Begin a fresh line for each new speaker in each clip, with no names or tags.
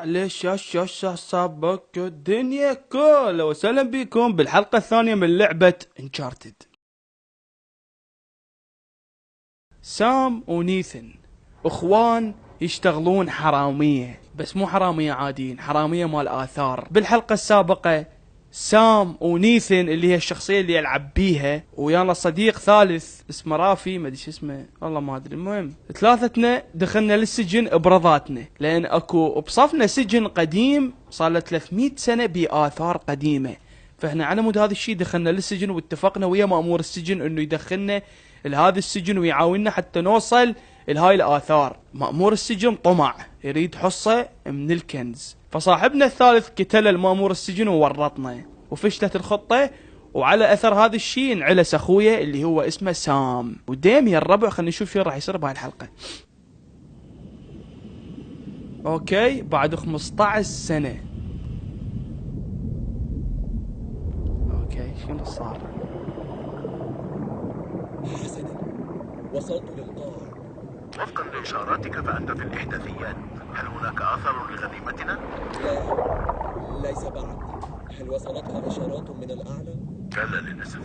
ليش سابق الدنيا كلها، وسهلا بكم بالحلقة الثانية من لعبة انشارتد. سام ونيثن اخوان يشتغلون حرامية، بس مو حرامية عاديين، حرامية مال آثار. بالحلقة السابقة سام ونيثن اللي هي الشخصية اللي يلعب بيها، ويانا صديق ثالث اسمه رافي، ما ادري شو اسمه والله ما ادري، المهم ثلاثتنا دخلنا للسجن برضاتنا، لان اكو بصفنا سجن قديم صار له 300 سنة بآثار قديمة. فاحنا على مود هذا الشيء دخلنا للسجن، واتفقنا ويا مأمور السجن انه يدخلنا لهذا السجن ويعاوننا حتى نوصل لهاي الآثار. مأمور السجن طمع يريد حصة من الكنز، فصاحبنا الثالث قتل المأمور السجن وورطنا، وفشلت الخطة. وعلى اثر هذا الشيء انعلس اخويا اللي هو اسمه سام. وديم يا الربع خلينا نشوف شو راح يصير بهاي الحلقة. اوكي بعد 15 سنة. اوكي شنو صار؟
حسنا، وصلت للقاع.
وفقا لإشاراتك فأنت في الإحداثيات. هل هناك أثر لغنيمتنا؟
لا، ليس بعد. هل وصلتك إشارات من الأعلى؟
كلا للأسف.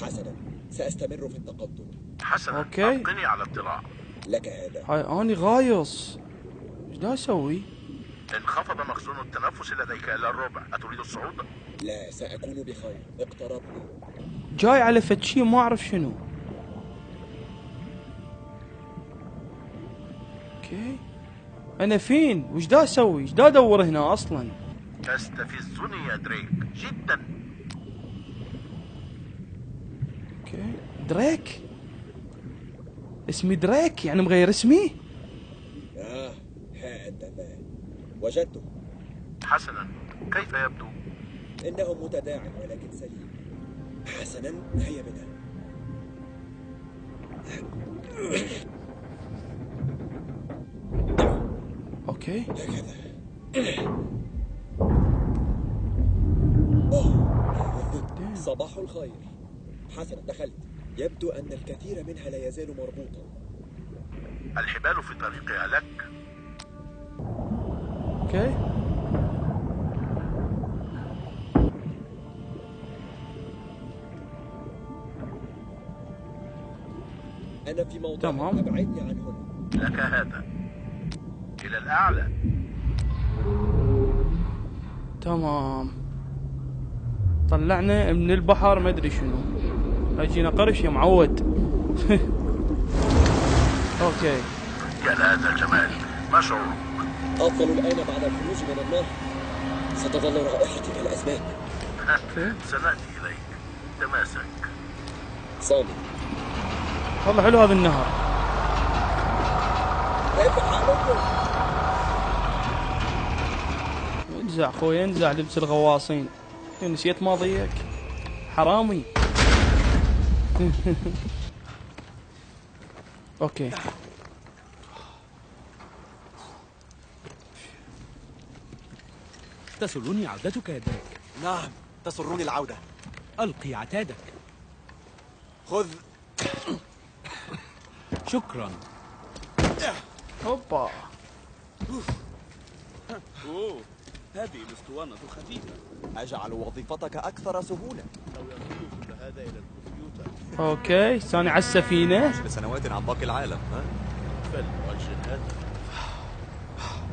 حسنا، سأستمر في التقدم.
حسنا،
أوكي.
أبقني على اطلاع.
لك هذا.
هاي اني غايص، ايش دا اسوي؟
انخفض مخزون التنفس لديك إلى الربع. أتريد الصعود؟
لا، سأكون بخير. اقتربنا.
جاي على فد شي ما اعرف شنو. اوكي انا فين؟ وش دا اسوي؟ ايش دا ادور هنا اصلا؟
تستفزني يا دريك جدا.
اوكي دريك، اسمي دريك يعني مغير اسمي؟
ها أنت ذا. وجدته.
حسنا، كيف يبدو؟
إنه متداعٍ ولكن سليم. حسنا، هيا بنا.
اوكي
هكذا. صباح الخير. حسنا، دخلت. يبدو أن الكثير منها لا يزال مربوطا.
الحبال في طريقها لك.
اوكي
أنا في موضع
تمام.
أبعدني عن هنا.
لك هذا إلى الأعلى.
تمام طلعنا من البحر ما ادري شنو، اجينا قرش يا معود. اوكي
يا لهذا الجمال، ما شعورك؟
أفضل الآن بعد الخروج من النار. ستظل رائحتي كالأسماك.
سنأتي إليك. تماسك.
صامت.
والله حلو هذا النهر.
كيف حالكم؟
انزع خويا انزع لبس الغواصين، نسيت ماضيك حرامي. اوكي
تسرني عودتك يا دريك.
نعم، تسرني العودة.
ألقي عتادك.
خذ.
شكرا.
هوبا.
هذه الاسطوانة خفيفة. أجعل وظيفتك أكثر سهولة.
لو ينقل كل هذا إلى الكمبيوتر
اوكي ثاني على السفينة.
لسنوات عن باقي العالم.
فلنؤجل هذا.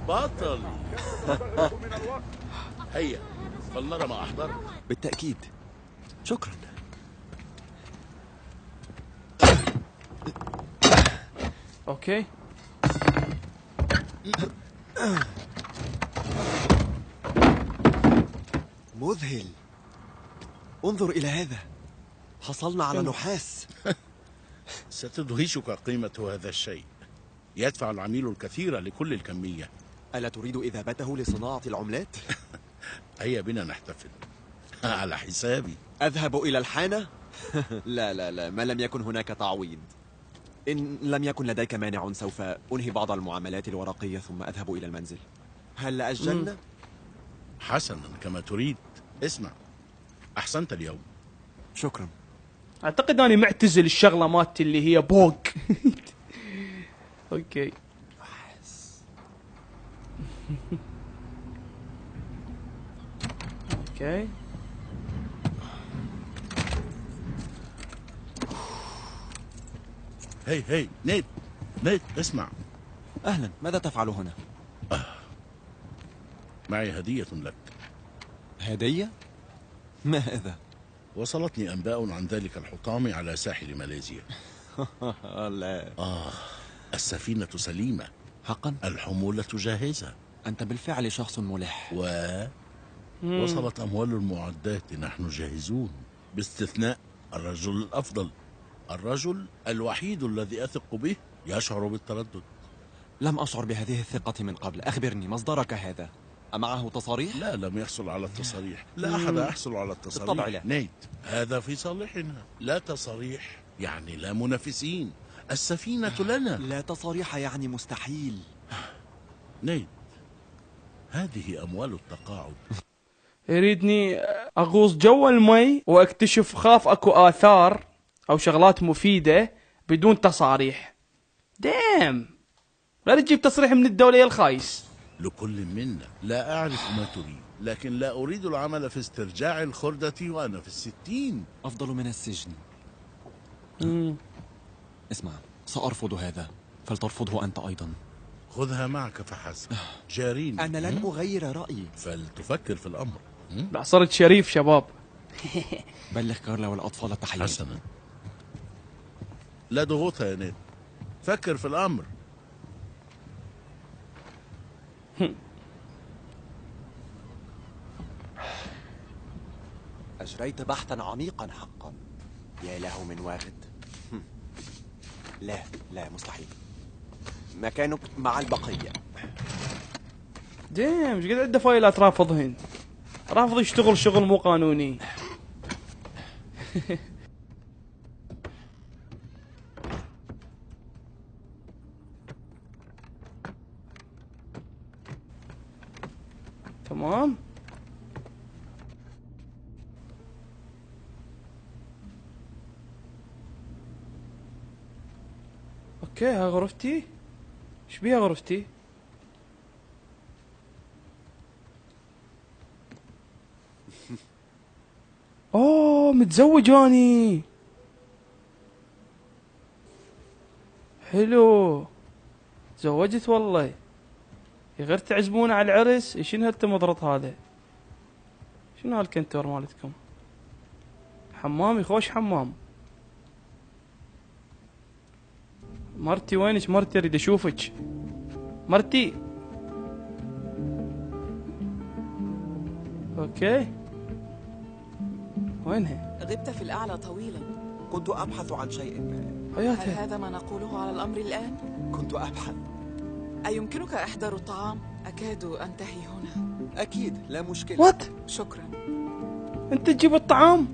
بطل. هيا فلنرى ما أحضرت.
بالتأكيد. شكرا.
اوكي
مذهل. انظر إلى هذا. حصلنا على نحاس.
ستدهشك قيمة هذا الشيء. يدفع العميل الكثير لكل الكمية.
ألا تريد إذابته لصناعة العملات؟
هيا بنا نحتفل. على حسابي.
أذهب إلى الحانة؟ لا لا لا، ما لم يكن هناك تعويض. إن لم يكن لديك مانع سوف أنهي بعض المعاملات الورقية ثم أذهب إلى المنزل. هل أجلنا؟
حسنا كما تريد. اسمع، أحسنت اليوم.
شكرا.
اعتقد اني معتزل الشغله مالتي اللي هي بوق. اوكي اوكي.
هي نيد، اسمع.
أهلا، ماذا تفعل هنا؟
معي هدية لك.
هدية؟ ماذا؟
وصلتني أنباء عن ذلك الحطام على ساحل ماليزيا.
لا.
السفينة سليمة.
حقا؟
الحمولة جاهزة.
أنت بالفعل شخص ملح.
وصلت أموال المعدات، نحن جاهزون، باستثناء الرجل الأفضل، الرجل الوحيد الذي أثق به يشعر بالتردد.
لم أشعر بهذه الثقة من قبل. أخبرني مصدرك هذا، أمعه تصاريح؟
لا، لم يحصل على التصاريح. لا أحد يحصل على التصاريح.
بالطبع لا.
نيت، هذا في صالحنا. لا تصاريح يعني لا منافسين. السفينة لنا.
لا تصاريح يعني مستحيل.
نيت، هذه أموال التقاعد.
يريدني اغوص جوا المي واكتشف خاف اكو اثار او شغلات مفيدة بدون تصاريح. دام لا تجيب تصريح من الدولة يا الخايس.
لكل منا. لا أعرف ما تريد، لكن لا أريد العمل في استرجاع الخردة وأنا في 60.
أفضل من السجن. اسمع، سأرفض هذا، فلترفضه أنت أيضا.
خذها معك فحسب. جاريني.
أنا لن أغير رأيي.
فلتفكر في الأمر.
لا صرت شريف شباب.
بلغ كارلا والأطفال التحية.
حسنا، لا ضغوط يا نيت، فكر في الأمر.
أجريت بحثا عميقا حقا. يا له من واغد. لا مستحيل. مكانك مع البقية.
دام ايش قد عنده فايلات رافضهن. رافض يشتغل شغل مو قانوني. تمام. اوكي، ها غرفتي. ايش بيها غرفتي؟ اوه متزوج اني. حلو، تزوجت والله. غير تعزمون على العرس. شنو هالتمضرط هذا؟ شنو هالكنتور مالتكم؟ حمامي خوش حمام. مرتي وينك؟ مرتي اريد اشوفك. مرتي. اوكي، وينها؟
غبت في الأعلى طويلا.
كنت أبحث عن شيء ما.
هل
حياتها.
هذا ما نقوله على الأمر الآن؟
كنت أبحث.
أيمكنك إحضار الطعام؟ أكاد أنتهي هنا.
أكيد، لا مشكلة.
وات؟
شكرا.
انت تجيب الطعام؟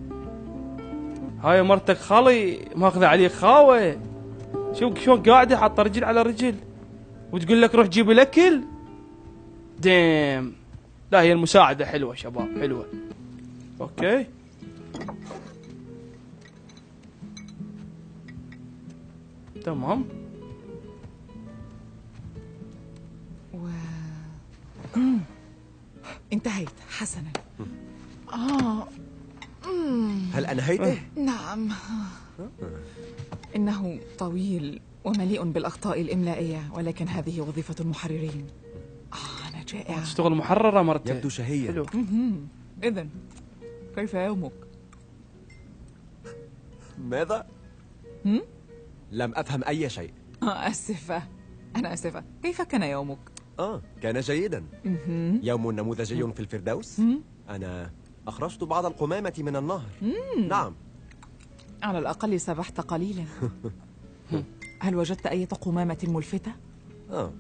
هاي مرتك خالي ماخذه عليك خاوه. شوف شلون قاعده حاطه رجل على رجل وتقول لك روح جيب الاكل. ديم. لا هي المساعده حلوه شباب، حلوه. اوكي. تمام.
انتهيت. حسنا.
هل أنهيته؟
نعم. إنه طويل ومليء بالأخطاء الإملائية، ولكن هذه وظيفة المحررين. أنا جائعة.
تشتغل محررة مرتين.
يبدو شهيا.
حلو.
إذن كيف يومك؟
ماذا؟ لم أفهم أي شيء.
آسفة، أنا آسفة. كيف كان يومك؟
كان جيدا. يوم نموذجي في الفردوس. أنا أخرجت بعض القمامة من النهر. نعم.
على الأقل سبحت قليلا. هل وجدت أي قمامة ملفتة؟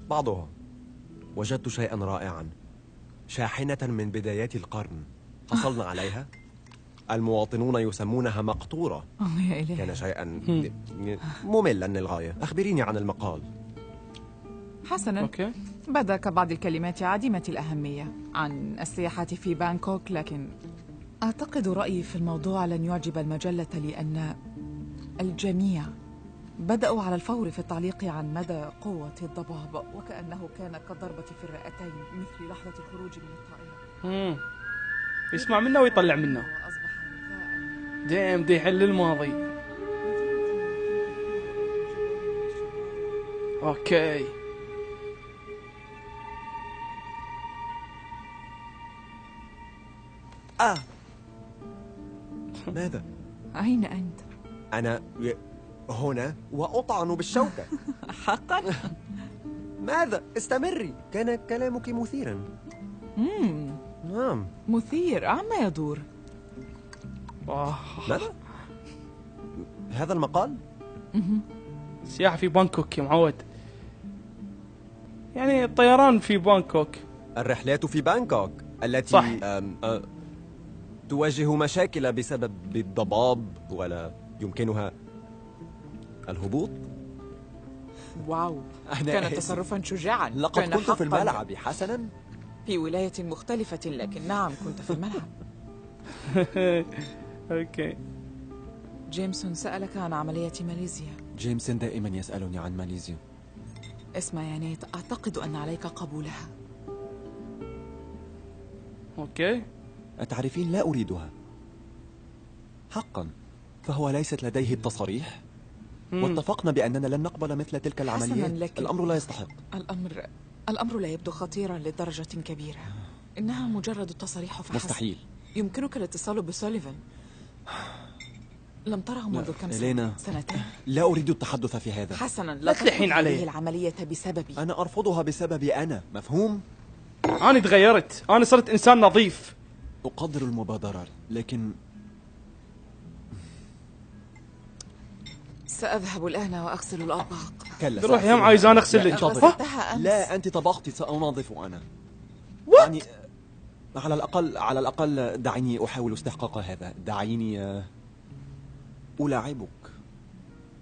بعضها. وجدت شيئا رائعا، شاحنة من بدايات القرن حصلنا عليها. المواطنون يسمونها مقطورة.
يا إلهي.
كان شيئا مملا للغاية. أخبريني عن المقال.
حسنا.
اوكي.
بدا كبعض الكلمات عديمة الأهمية عن السياحة في بانكوك، لكن أعتقد رأيي في الموضوع لن يعجب المجلة، لأن الجميع بدأوا على الفور في التعليق عن مدى قوة الضباب، وكأنه كان كالضربة في الرئتين مثل لحظة الخروج من الطائرة.
يسمع منه ويطلع منه.
وأصبح نساء.
ديم دي يحل الماضي. اوكي.
ماذا؟
أين أنت؟
أنا هنا وأطعن بالشوكة.
حقا؟
ماذا؟ استمري، كان كلامك مثيرا. نعم.
مثير، عما يدور؟
ماذا؟ هذا المقال؟
سياحة في بانكوك يا معود. يعني الطيران في بانكوك.
الرحلات في بانكوك التي
صح.
تواجه مشاكل بسبب الضباب ولا يمكنها الهبوط.
واو،
أنا
كان
آسف.
تصرفا شجاعا.
لقد
كان
كنت في
حقاً
الملعب حسنا.
في ولاية مختلفة، لكن نعم كنت في الملعب.
اوكي.
جيمسون سألك عن عملية ماليزيا.
جيمسون دائما يسألني عن ماليزيا.
اسمع يا نيت، أعتقد أن عليك قبولها.
اوكي.
أتعرفين لا أريدها حقا، فهو ليست لديه التصاريح واتفقنا بأننا لن نقبل مثل تلك العمليات.
لكن
الأمر لا يستحق.
الأمر لا يبدو خطيرا لدرجة كبيرة. إنها مجرد التصريح فحسب.
مستحيل.
يمكنك الاتصال بسوليفان. لم تره منذ كم
إلينا.
سنة؟ سنتين.
لا أريد التحدث في هذا.
حسنا،
لا تلحين عليه.
هذه العملية بسببي.
أنا أرفضها بسببي أنا، مفهوم؟
أنا تغيرت، أنا صرت إنسان نظيف.
أقدر المبادرة، لكن
سأذهب الآن وأغسل الأطباق.
كلا.
روح يا عايزان أغسل لك.
غسلتها أمس.
لا، أنت طبختي، سأنظف أنا. يعني على الأقل دعيني أحاول استحقاق هذا. دعيني ألاعبك.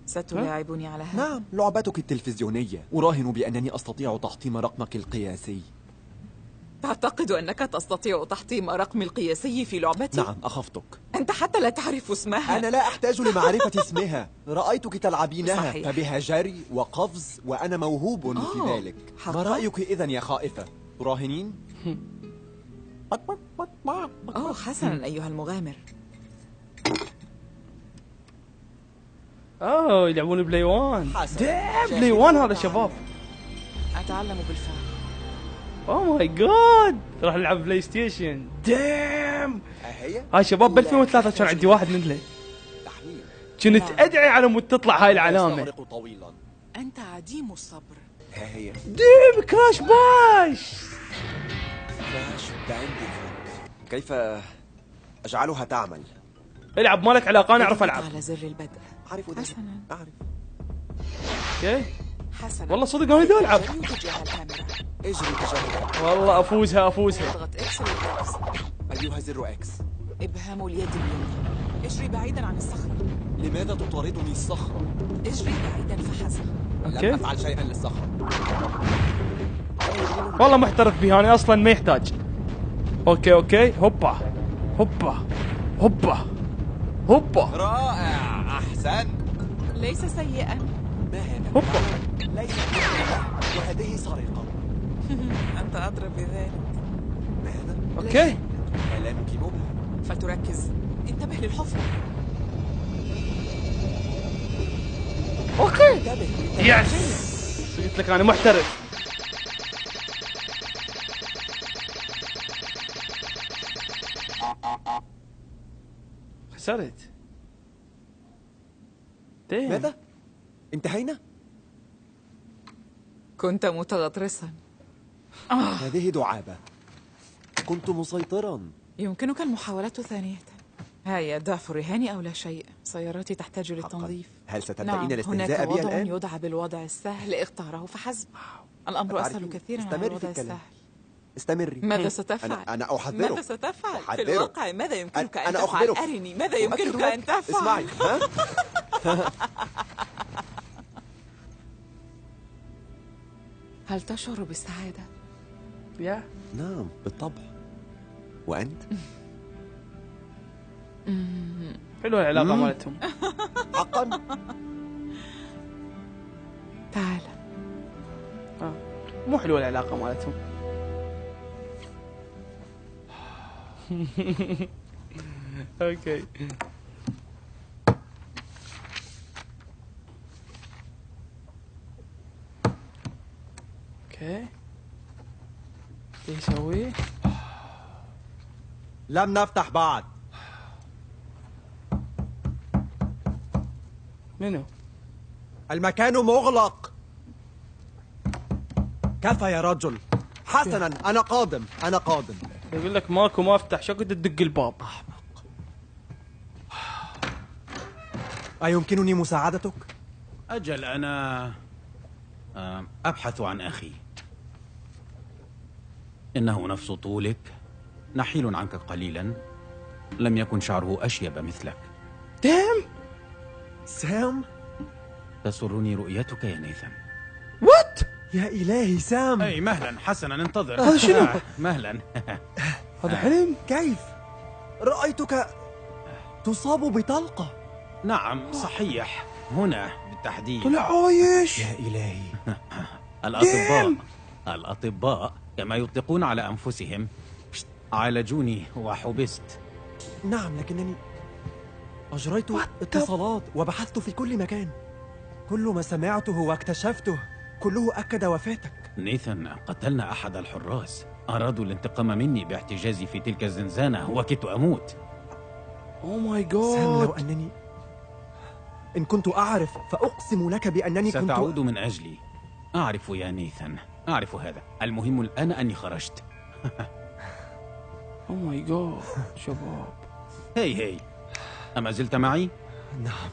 ستلاعبني على هذا؟
نعم، لعبتك التلفزيونية. أراهن بأنني أستطيع تحطيم رقمك القياسي.
تعتقد أنك تستطيع تحطيم رقمي القياسي في لعبتي؟
نعم، أخفتك.
أنت حتى لا تعرف اسمها.
أنا لا أحتاج لمعرفة اسمها. رأيتك تلعبينها،
صحيح.
فبها جري وقفز وأنا موهوب في ذلك.
حقا؟
ما رأيك إذن يا خائفة؟ تراهنين؟
أوه حسنا أيها المغامر.
اوه يلعبون بلاي 1.
حسن.
دام بلاي 1 هذا شباب.
أتعلم بالفعل.
اوه ماي جاد، راح نلعب بلاي ستيشن. دام
هي
هاي شباب ب 2003 كان عندي واحد نزله.
تحميل.
كنت ادعي على مود تطلع هاي العلامه.
يستغرق طويلا.
أنت عديم الصبر.
هي
ديم كراش باش.
كراش بانديكوت. كيف أجعلها تعمل؟
العب مالك علاقه، انا اعرف العب.
على زر البدء.
أعرف ذلك.
حسنا.
أعرف.
اوكي.
حسنا.
والله صدق انا بدي العب.
اجري تجاه الكاميرا.
اجري تجاهها.
والله افوزها.
اضغط اكس للرأس.
أيها زر إكس.
إبهام اليد اليمنى. اجري بعيدا عن الصخرة.
لماذا تطاردني الصخرة؟
اجري بعيدا فحسب.
اوكي.
لم أفعل شيئا للصخرة.
والله محترف بها انا اصلا، ما يحتاج. اوكي هوبا هوبا هوبا هوبا.
رائع، أحسن.
ليس سيئا.
ما هذا؟
هوبا.
ليس وهذه سرقة.
أنت أدرى بذلك.
ما هذا؟
اوكي.
كلامك مبهم.
فلتركز. انتبه للحفرة.
اوكي.
انتبه.
يس، قلت لك انا محترف. خسرت. ديم.
ماذا؟ انتهينا؟
كنت متغطرسا.
هذه دعابة. كنت مسيطرا.
يمكنك المحاولة ثانية. هيا ضعف رهاني أو لا شيء. سيارتي تحتاج للتنظيف.
هل ستبدأين
نعم،
الاستهزاء بي
هناك وضع
الآن؟
يدعى بالوضع السهل، اختاره فحسب. الأمر أسهل
أتعرفين؟
كثيرا من
استمري في
الوضع
الكلام.
السهل.
استمري.
ماذا ستفعل؟
أنا أحذرك.
ماذا ستفعل؟ في
أحذرك.
الواقع ماذا يمكنك أن
أنا
تفعل؟
أخبرك.
أرني ماذا يمكنك
أؤكد
أن
لك.
تفعل؟
اسمعي. ها؟
هل تشعر بالسعادة؟
يا
نعم بالطبع. وأنت؟
حلوه العلاقه مالتهم.
حقا؟
تعال.
مو حلوة العلاقة مالتهم. اوكي. اوكي. ايش يسوي؟
لم نفتح بعد.
منو؟
المكان مغلق. كفى يا رجل. حسنا، أنا قادم.
يقول لك ماكو ما افتح، شو كنت تدق الباب؟
أيمكنني مساعدتك؟
أجل، أنا أبحث عن أخي. إنه نفس طولك، نحيل عنك قليلا، لم يكن شعره أشيب مثلك.
دام.
سام؟
تسرني رؤيتك يا نيثان.
وات؟
يا إلهي سام.
أي مهلا، حسنا، انتظر.
هذا شنو؟
مهلا.
هذا حلم؟
كيف؟ رأيتك تصاب بطلقة.
نعم صحيح، هنا بالتحديد.
طلع عايش.
يا إلهي.
الأطباء كما يطلقون على أنفسهم عالجوني وحبست.
نعم، لكنني أجريت اتصالات وبحثت في كل مكان. كل ما سمعته واكتشفته كله أكد وفاتك.
نيثان، قتلنا أحد الحراس، أرادوا الانتقام مني باحتجازي في تلك الزنزانة وكدت أموت.
اوه ماي
سام، لو
جاد.
أنني إن كنت أعرف فأقسم لك بأنني كنت
ستعود من أجلي. أعرف يا نيثان، أعرف هذا. المهم الآن أني خرجت.
اوه ماي جاد شباب.
هي أما زلت معي؟
نعم،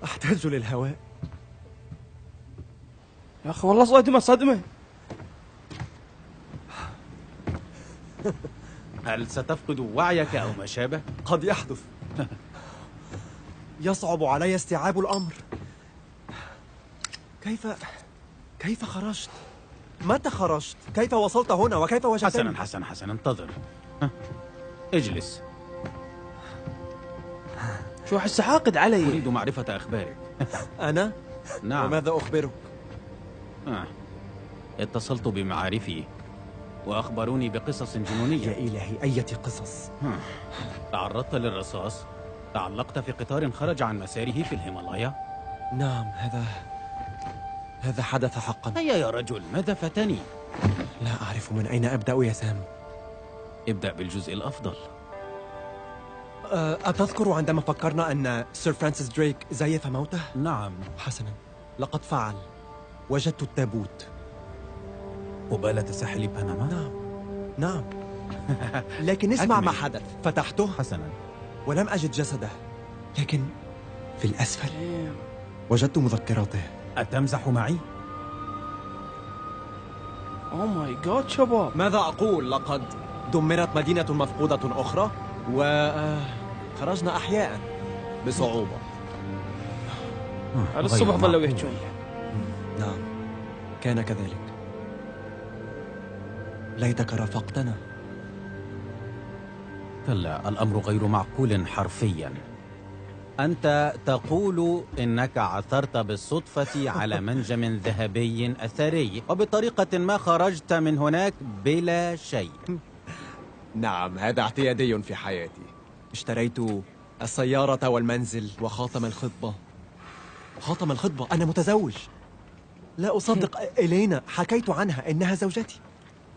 أحتاج للهواء.
يا اخي والله صدمة.
هل ستفقد وعيك أو ما شابه؟
قد يحدث. يصعب علي استيعاب الأمر. كيف خرجت؟ متى خرجت؟ كيف وصلت هنا وكيف وجدتني؟
حسنا، انتظر. اجلس.
شو احس حاقد علي.
أريد معرفة أخبارك.
أنا؟
نعم.
وماذا أخبرك؟
اتصلت بمعارفي وأخبروني بقصص جنونية.
يا إلهي، أية قصص؟
تعرضت للرصاص، تعلقت في قطار خرج عن مساره في الهيمالايا.
نعم، هذا حدث حقا.
هيا يا رجل، ماذا فتني؟
لا أعرف من أين أبدأ يا سام.
ابدأ بالجزء الأفضل.
أتذكر عندما فكرنا أن سير فرانسيس دريك زيف موته؟
نعم.
حسنا، لقد فعل. وجدت التابوت
قبالة ساحل بنما.
نعم. لكن اسمع
أكمل.
ما حدث. فتحته
حسنا.
ولم أجد جسده، لكن في الأسفل وجدت مذكراته.
أتمزح معي؟
اوه ماي جاد شباب.
ماذا أقول؟ لقد دمرت مدينة مفقودة أخرى وخرجنا أحياء بصعوبة.
على الصبح ظلوا يحجون.
نعم، كان كذلك. ليتك رافقتنا.
كلا، الأمر غير معقول حرفيا. أنت تقول إنك عثرت بالصدفة على منجم ذهبي أثري وبطريقة ما خرجت من هناك بلا شيء.
نعم، هذا اعتيادي في حياتي. اشتريت السيارة والمنزل وخاتم الخطبة. خاتم الخطبة، أنا متزوج. لا أصدق. إلينا حكيت عنها، إنها زوجتي.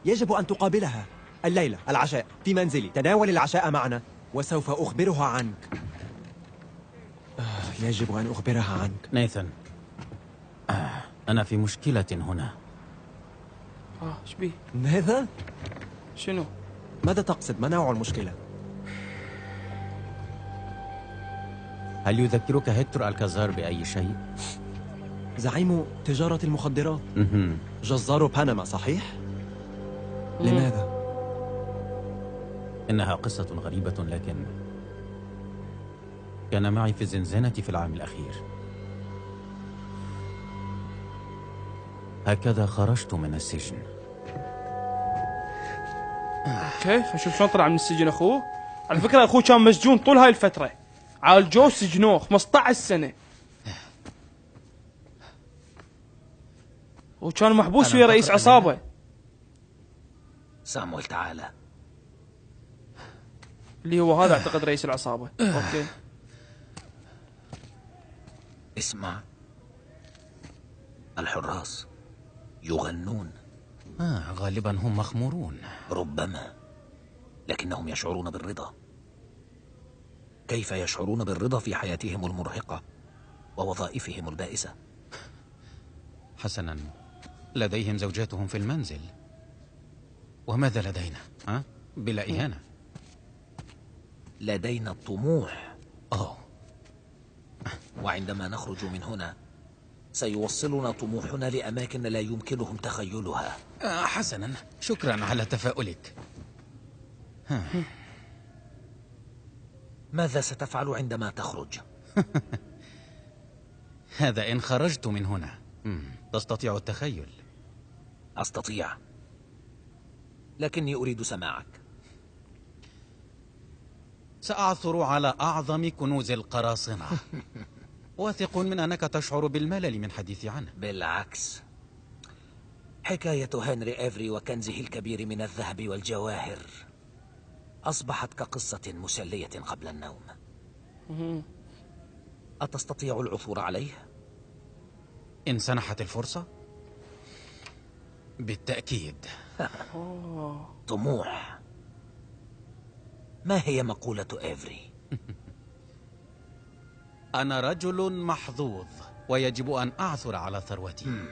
يجب أن تقابلها الليلة. العشاء في منزلي. تناول العشاء معنا وسوف أخبرها عنك. يجب أن أخبرها عنك.
نيثان، أنا في مشكلة هنا.
ايش بيه؟
ماذا؟
شنو؟
ماذا تقصد؟ ما نوع المشكلة؟
هل يذكرك هيكتور الكازار بأي شيء؟
زعيم تجارة المخدرات، جزار بنما، صحيح؟ لماذا؟
إنها قصة غريبة، لكن كان معي في الزنزانة في العام الأخير. هكذا خرجت من السجن.
اوكي، اشوف شلون طلع من السجن اخوه. على فكره اخوه كان مسجون طول هاي الفتره، عالجوه سجنوه 15 سنه. وكان محبوس
ألم
ويا رئيس
تقرأ
عصابة.
سامويل تعال.
اللي هو هذا اعتقد رئيس العصابة. اوكي.
اسمع، الحراس يغنون.
غالبا هم مخمورون.
ربما، لكنهم يشعرون بالرضا. كيف يشعرون بالرضا في حياتهم المرهقة ووظائفهم البائسة؟
حسنا، لديهم زوجاتهم في المنزل. وماذا لدينا؟ بلا إهانة.
لدينا الطموح.
أوه.
وعندما نخرج من هنا سيوصلنا طموحنا لأماكن لا يمكنهم تخيلها.
حسنا، شكرا على تفاؤلك.
ماذا ستفعل عندما تخرج؟
هذا إن خرجت من هنا. تستطيع التخيل؟
أستطيع، لكني أريد سماعك.
سأعثر على أعظم كنوز القراصنة. واثق من أنك تشعر بالملل من حديثي عنه.
بالعكس، حكاية هنري إيفري وكنزه الكبير من الذهب والجواهر أصبحت كقصة مسلية قبل النوم. أتستطيع العثور عليه؟
إن سنحت الفرصة؟ بالتأكيد.
طموح. ما هي مقولة إيفري؟
أنا رجل محظوظ ويجب أن أعثر على ثروتي.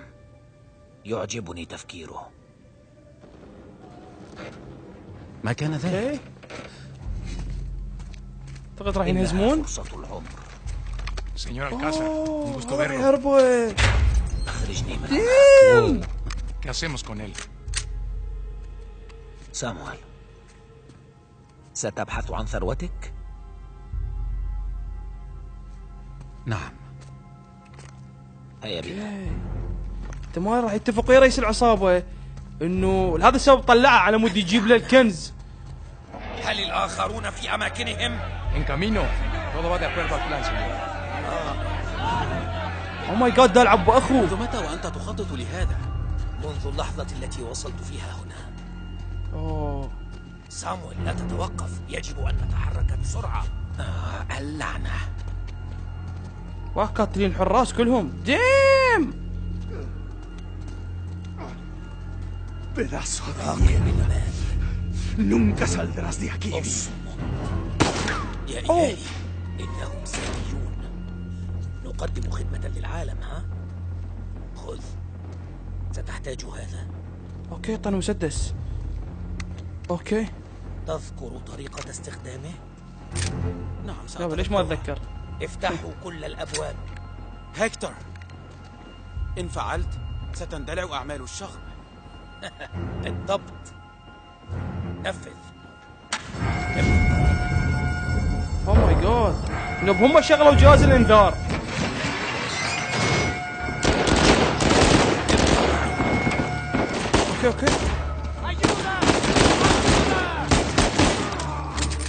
يعجبني تفكيره.
ما كان ذلك؟
اعتقد راح
إنها
ينهزمون.
فرصة العمر.
Señor Alcázar, un gusto verlo.
يهربوا.
أخرجني من
¿Qué hacemos con él?
سامويل، ستبحث عن ثروتك؟
نعم.
هيا بنا.
انت ما راح يتفق ويا رئيس العصابة انه لهذا السبب طلعه على مود يجيب له الكنز.
هل الآخرون في أماكنهم؟
En camino. Todo va de acuerdo al plan, señor.
او ماي جاد، ده العب اخوه.
منذ متى وأنت تخطط لهذا؟
منذ اللحظة التي وصلت فيها هنا.
اوه
سامويل، لا تتوقف، يجب أن نتحرك بسرعة. اللعنة.
قاتلين الحراس كلهم. ديم.
Pedazo de mierda. Nunca saldrás de aquí.
يا إلهي، إنهم ساميون. نقدم خدمة للعالم، ها؟ خذ، ستحتاج هذا.
اوكي، اعطاني مسدس. اوكي.
تذكر طريقة استخدامه؟
نعم
لا
سأتذكرها.
ليش ما اتذكر؟
افتحوا كل الأبواب.
هكتور، إن فعلت ستندلع أعمال الشغب.
بالضبط. نفذ.
او ماي جاد، هم شغلوا جهاز الانذار. اوكي اوكي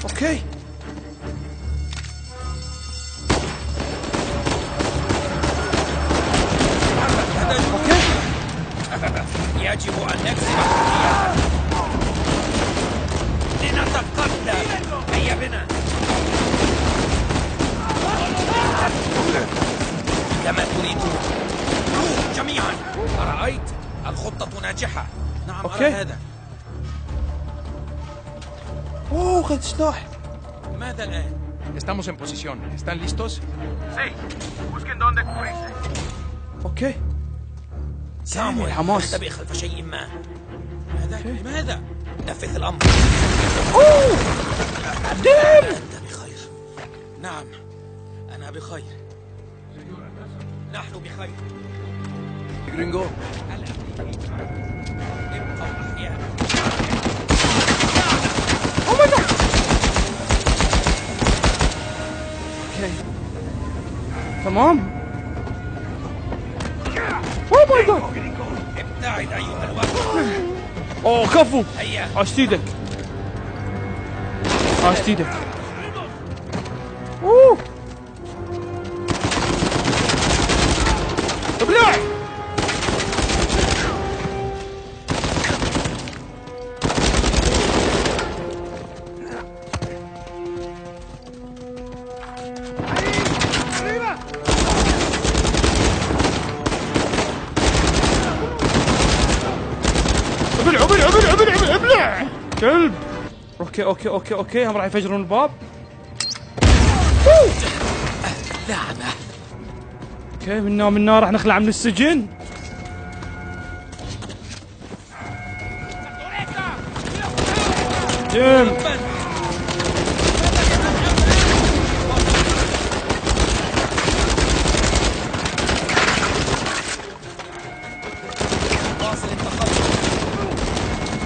اوكي.
يجب أن نكسب لنتقدم. هيا بنا. كما تريدون جميعا. أرأيت؟ الخطة ناجحة.
نعم
أوكي.
أرى هذا.
اوه، خذ سلاح.
ماذا الآن؟
Estamos en posición. ¿Están listos?
اوكي.
سامويل،
الحماس.
اختبئ خلف شيء ما.
ماذا؟ لماذا؟
نفذ الأمر.
ديم.
أنت بخير.
نعم، أنا بخير.
نحن بخير.
Gringo.
ابقوا أحياء.
اوكي تمام. اوه ماي جاد.
ابتعد أيها الوحش.
اوه كفو.
هيا.
عشت ايدك. عشت ايدك. اوه ابلع. ابلع كلب. اوكي اوكي اوكي اوكي، هم راح يفجرون الباب.
لعنة.
اوكي منا راح نخلع من السجن. جيم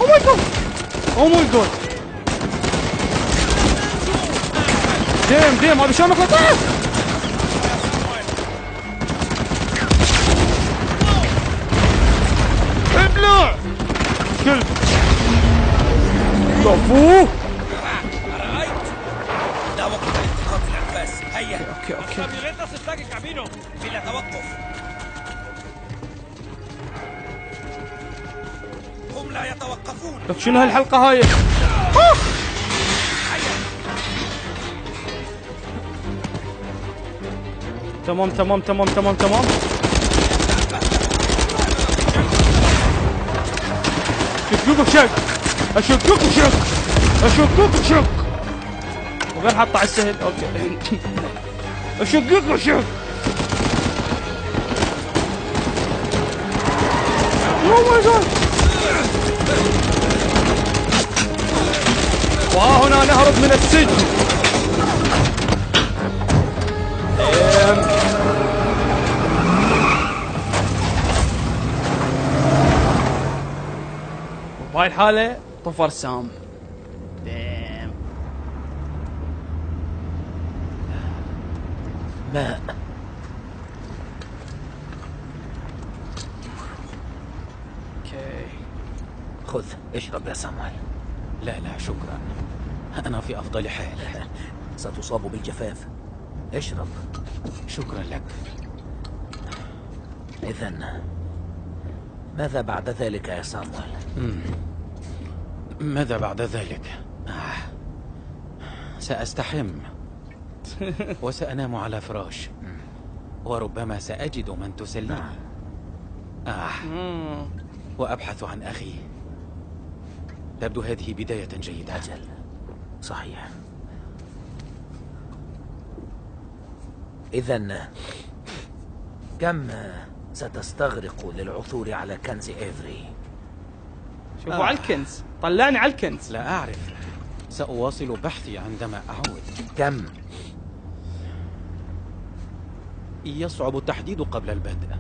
اوه ماي جاد اوه ماي جاد ديم هذا شلون مخلط. ابلع كلب. كفو.
رأيت؟ لا وقت لالتقاط الأنفاس. هيا.
اوكي
بلا توقف. هم لا يتوقفون.
لك شنو هالحلقة هاي؟ تمام تمام تمام تمام تمام. شكوك وشك اشكوك وشك اشكوك وشك وغير حاطه على السهل. اوكي اشكوك وشك. اوه ماي جاد. وها هنا نهرب من السجن. بهاي الحالة طفر سام.
ماء.
اوكي
خذ اشرب يا سامويل.
لا شكرا، أنا في أفضل حال.
ستصاب بالجفاف. اشرب.
شكرا لك.
إذن ماذا بعد ذلك يا سامويل؟
ماذا بعد ذلك؟ سأستحم وسأنام على فراش، وربما سأجد من تسليني. وأبحث عن أخي. تبدو هذه بداية جيدة.
أجل صحيح. إذن كم ستستغرق للعثور على كنز إيفري؟
شوفوا على الكنز، طلعني على الكنز.
لا أعرف، سأواصل بحثي عندما أعود.
كم؟
يصعب التحديد قبل البدء.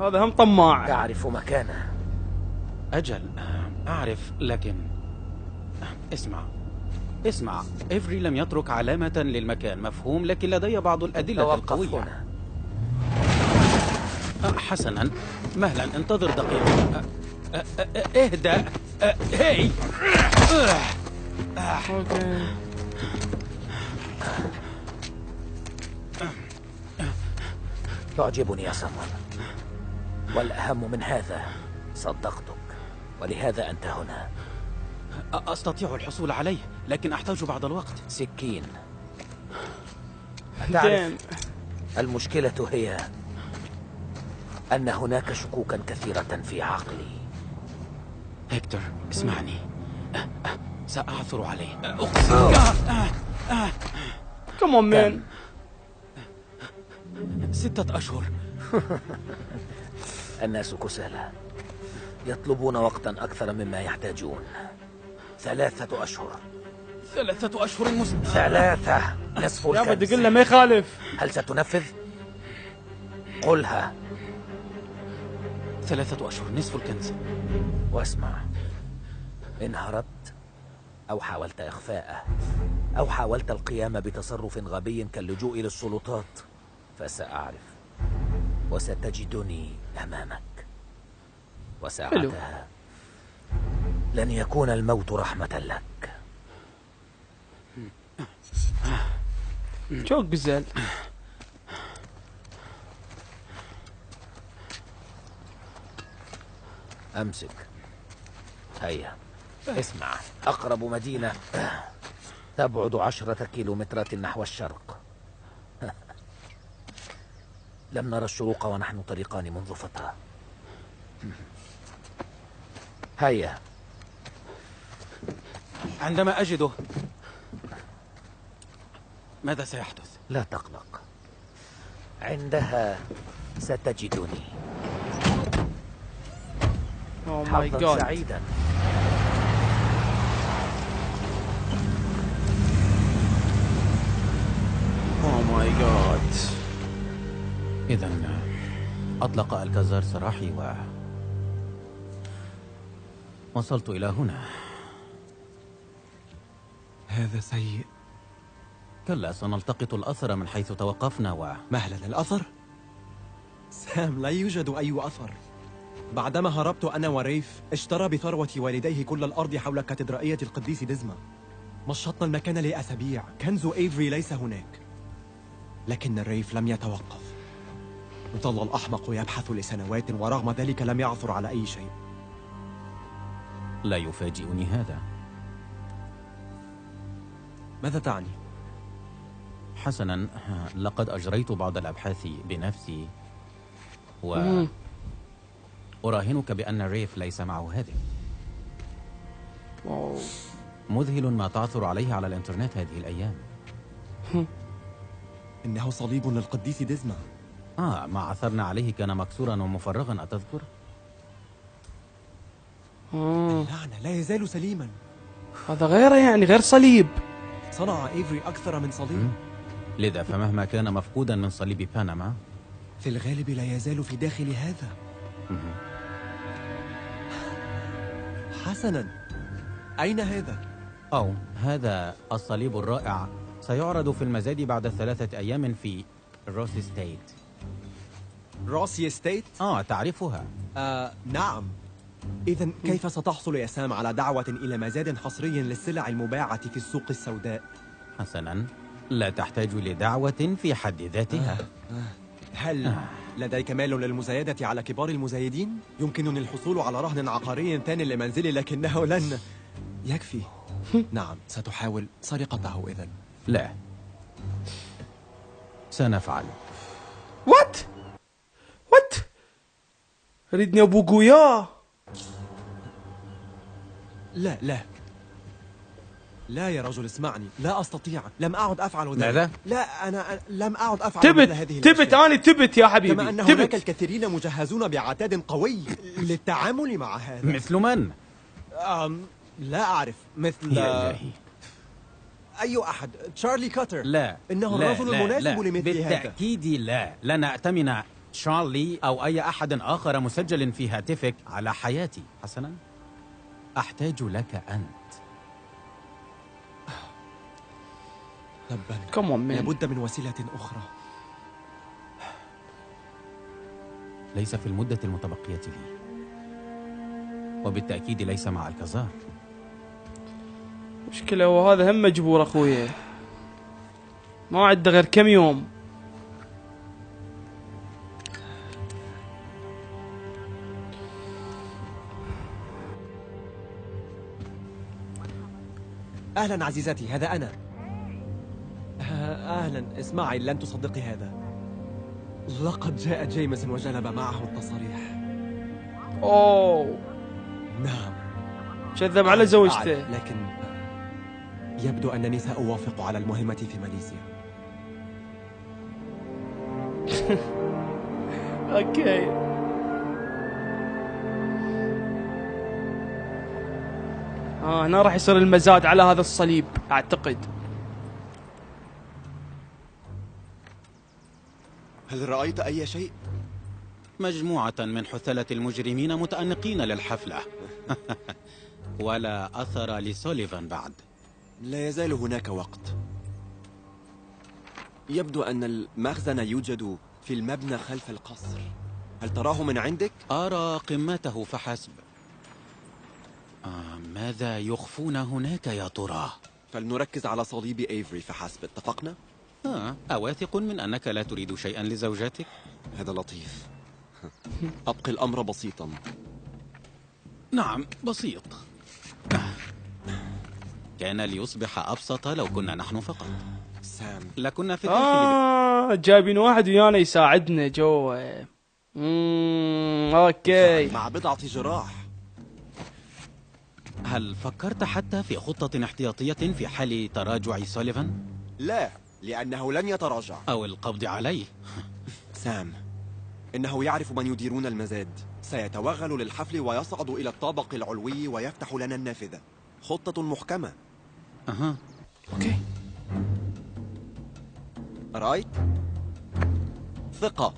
هذا هم طماع.
تعرف مكانه؟
أجل أعرف، لكن اسمع إيفري لم يترك علامة للمكان، مفهوم؟ لكن لدي بعض الأدلة القوية. حسنا، مهلا، انتظر دقيقة. اهدأ. هاي.
تعجبني يا سامويل، والأهم من هذا صدقتك، ولهذا أنت هنا.
أستطيع الحصول عليه، لكن أحتاج بعض الوقت.
سكين. تعرف، المشكلة هي أن هناك شكوكا كثيرة في عقلي.
هيكتور، اسمعني، سأعثر عليه.
كمان مان.
6 أشهر.
الناس كسالى، يطلبون وقتا أكثر مما يحتاجون. 3 أشهر.
3 أشهر
3 نصف الكنز.
يا بدي قل له ما يخالف.
هل ستنفذ؟ قلها.
3 أشهر نصف الكنز.
واسمع، إن هربت أو حاولت إخفاءه أو حاولت القيام بتصرف غبي كاللجوء للسلطات فسأعرف، وستجدني أمامك، وساعتها لن يكون الموت رحمة لك.
شو قزل.
أمسك. هيا اسمع، أقرب مدينة تبعد 10 كيلومترات نحو الشرق. لم نرى الشروق ونحن طريقان منذ فترة. هيا
عندما أجده ماذا سيحدث؟
لا تقلق، عندها ستجدني.
اوه ماي
حظا
جاد.
سعيدا.
اوه ماي جاد.
إذا أطلق الكازار سراحي وصلت إلى هنا.
هذا سيء.
كلا، سنلتقط الأثر من حيث توقفنا
مهلا، الأثر؟ سام، لا يوجد أي أثر. بعدما هربت أنا وريف، اشترى بثروة والديه كل الأرض حول كاتدرائية القديس ديزما. مشطنا المكان لأسابيع، كنز إيفري ليس هناك. لكن الريف لم يتوقف. ظل الأحمق يبحث لسنوات، ورغم ذلك لم يعثر على أي شيء.
لا يفاجئني هذا.
ماذا تعني؟
حسنا، لقد أجريت بعض الأبحاث بنفسي أراهنك بأن ريف ليس معه هذه.
واو.
مذهل ما تعثر عليه على الإنترنت هذه الأيام.
إنه صليب للقديس ديزما.
ما عثرنا عليه كان مكسورا ومفرغا، أتذكر؟
اللعنة، لا يزال سليما.
هذا غيره، يعني غير صليب.
صنع إيفري أكثر من صليب.
لذا فمهما كان مفقودا من صليب بنما
في الغالب لا يزال في داخل هذا. حسنا، أين هذا؟
هذا الصليب الرائع سيعرض في المزاد بعد 3 أيام في روسي ستيت.
روسي ستيت؟
تعرفها؟
نعم. إذا كيف ستحصل يا سام على دعوة إلى مزاد حصري للسلع المباعة في السوق السوداء؟
حسنا، لا تحتاج لدعوة في حد ذاتها.
هل لديك مال للمزايدة على كبار المزايدين؟ يمكنني الحصول على رهن عقاري ثاني لمنزلي، لكنه لن يكفي. نعم، ستحاول سرقته إذن.
لا، سنفعل.
وات ردني ابوق وياه.
لا يا رجل، اسمعني، لا أستطيع. لم أعد أفعل ذلك.
ماذا؟
لا، أنا لم أعد أفعل مثل هذه
تبت أنا تبت يا حبيبي.
كما أن هناك الكثيرين مجهزون بعتاد قوي للتعامل مع هذا.
مثل من؟
لا أعرف. مثل
يا إلهي.
أي أحد. تشارلي كاتر.
لا،
إنه الرجل المناسب لمثل هذا.
بالتأكيد لا. لن أأتمن تشارلي أو أي أحد آخر مسجل في هاتفك على حياتي. حسنا، أحتاج لك أنت.
تبا، لابد من وسيلة أخرى.
ليس في المدة المتبقية لي، وبالتأكيد ليس مع الكازار.
مشكلة وهذا هم مجبور أخويا، ما عنده غير كم يوم.
أهلا عزيزتي، هذا أنا. أهلا، اسمعي، لن تصدقي هذا. لقد جاء جيمس وجلب معه التصاريح.
أوه،
نعم،
كذب على زوجته.
لكن يبدو أنني سأوافق على المهمة في ماليزيا.
أوكي. هنا راح يصير المزاد على هذا الصليب أعتقد.
هل رأيت أي شيء؟
مجموعة من حثلة المجرمين متأنقين للحفلة. ولا أثر لسوليفان بعد.
لا يزال هناك وقت. يبدو أن المخزن يوجد في المبنى خلف القصر. هل تراه من عندك؟
أرى قمته فحسب. ماذا يخفون هناك يا ترى؟
فلنركز على صليب إيفري فحسب، اتفقنا؟
أواثق من أنك لا تريد شيئا لزوجتك؟
هذا لطيف. أبقي الأمر بسيطا.
نعم، بسيط. كان ليصبح أبسط لو كنا نحن فقط.
سام،
لكنا في الداخل.
جايبين واحد ويانا يساعدنا جوا. أوكي.
مع بضعة جراح.
هل فكرت حتى في خطة احتياطية في حال تراجع سوليفان؟
لا، لأنه لن يتراجع.
أو القبض عليه؟
سام، إنه يعرف من يديرون المزاد. سيتوغل للحفل ويصعد إلى الطابق العلوي ويفتح لنا النافذة. خطة محكمة.
أها.
اوكي.
رأيت؟ ثقة.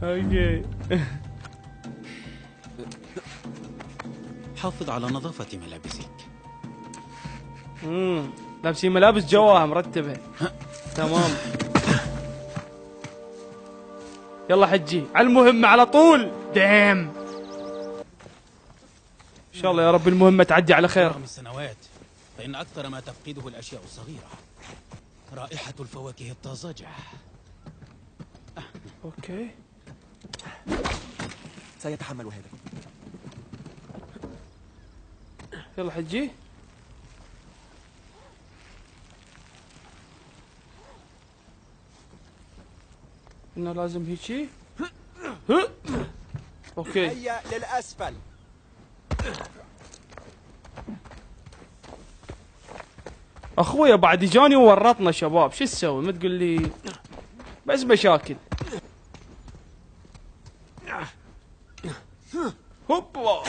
اوكي.
حافظ على نظافة ملابسك.
لابسين ملابس جواها مرتبة. تمام. يلا حجي على المهمة على طول. دام. ان شاء الله يا رب المهمة تعدي على خير.
رغم السنوات فإن أكثر ما تفقده الأشياء الصغيرة. رائحة الفواكه الطازجة.
اوكي.
سيتحمل هذا.
يلا حجي. إنه لازم هيجي. اوكي.
هيا للأسفل.
اخويا بعد اجاني وورطنا شباب، شو تسوي؟ ما تقول لي بس مشاكل. هوبا.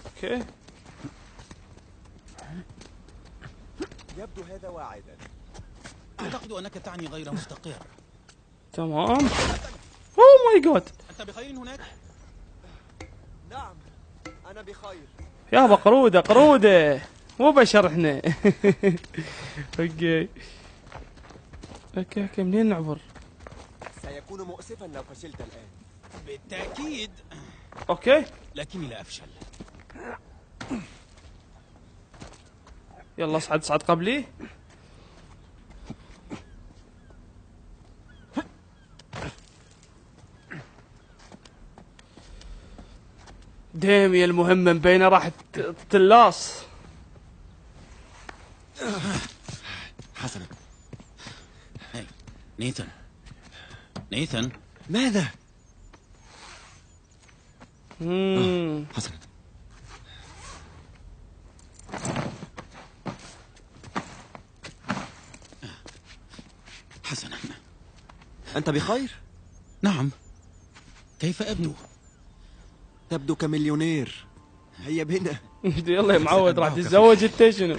اوكي.
يبدو هذا واعدا.
أعتقد أنك تعني غير مستقر.
تمام. اوه ماي جاد.
أنت بخير هناك؟
نعم، أنا بخير.
يابا قرودة قرودة، مو بشر احنا. اوكي. اوكي منين نعبر؟
سيكون مؤسفا لو فشلت الآن.
بالتأكيد.
اوكي.
لكني لا أفشل.
يلا اصعد قبلي. ديمي المهمة مبينة راح تلاص.
حسنا.
هاي نيثن. نيثن.
ماذا؟
حسنا. حسنا.
أنت بخير؟
نعم. كيف أبدو؟
تبدو كمليونير. هيا بنا.
يلا يا معود راح تتزوج انت شنو؟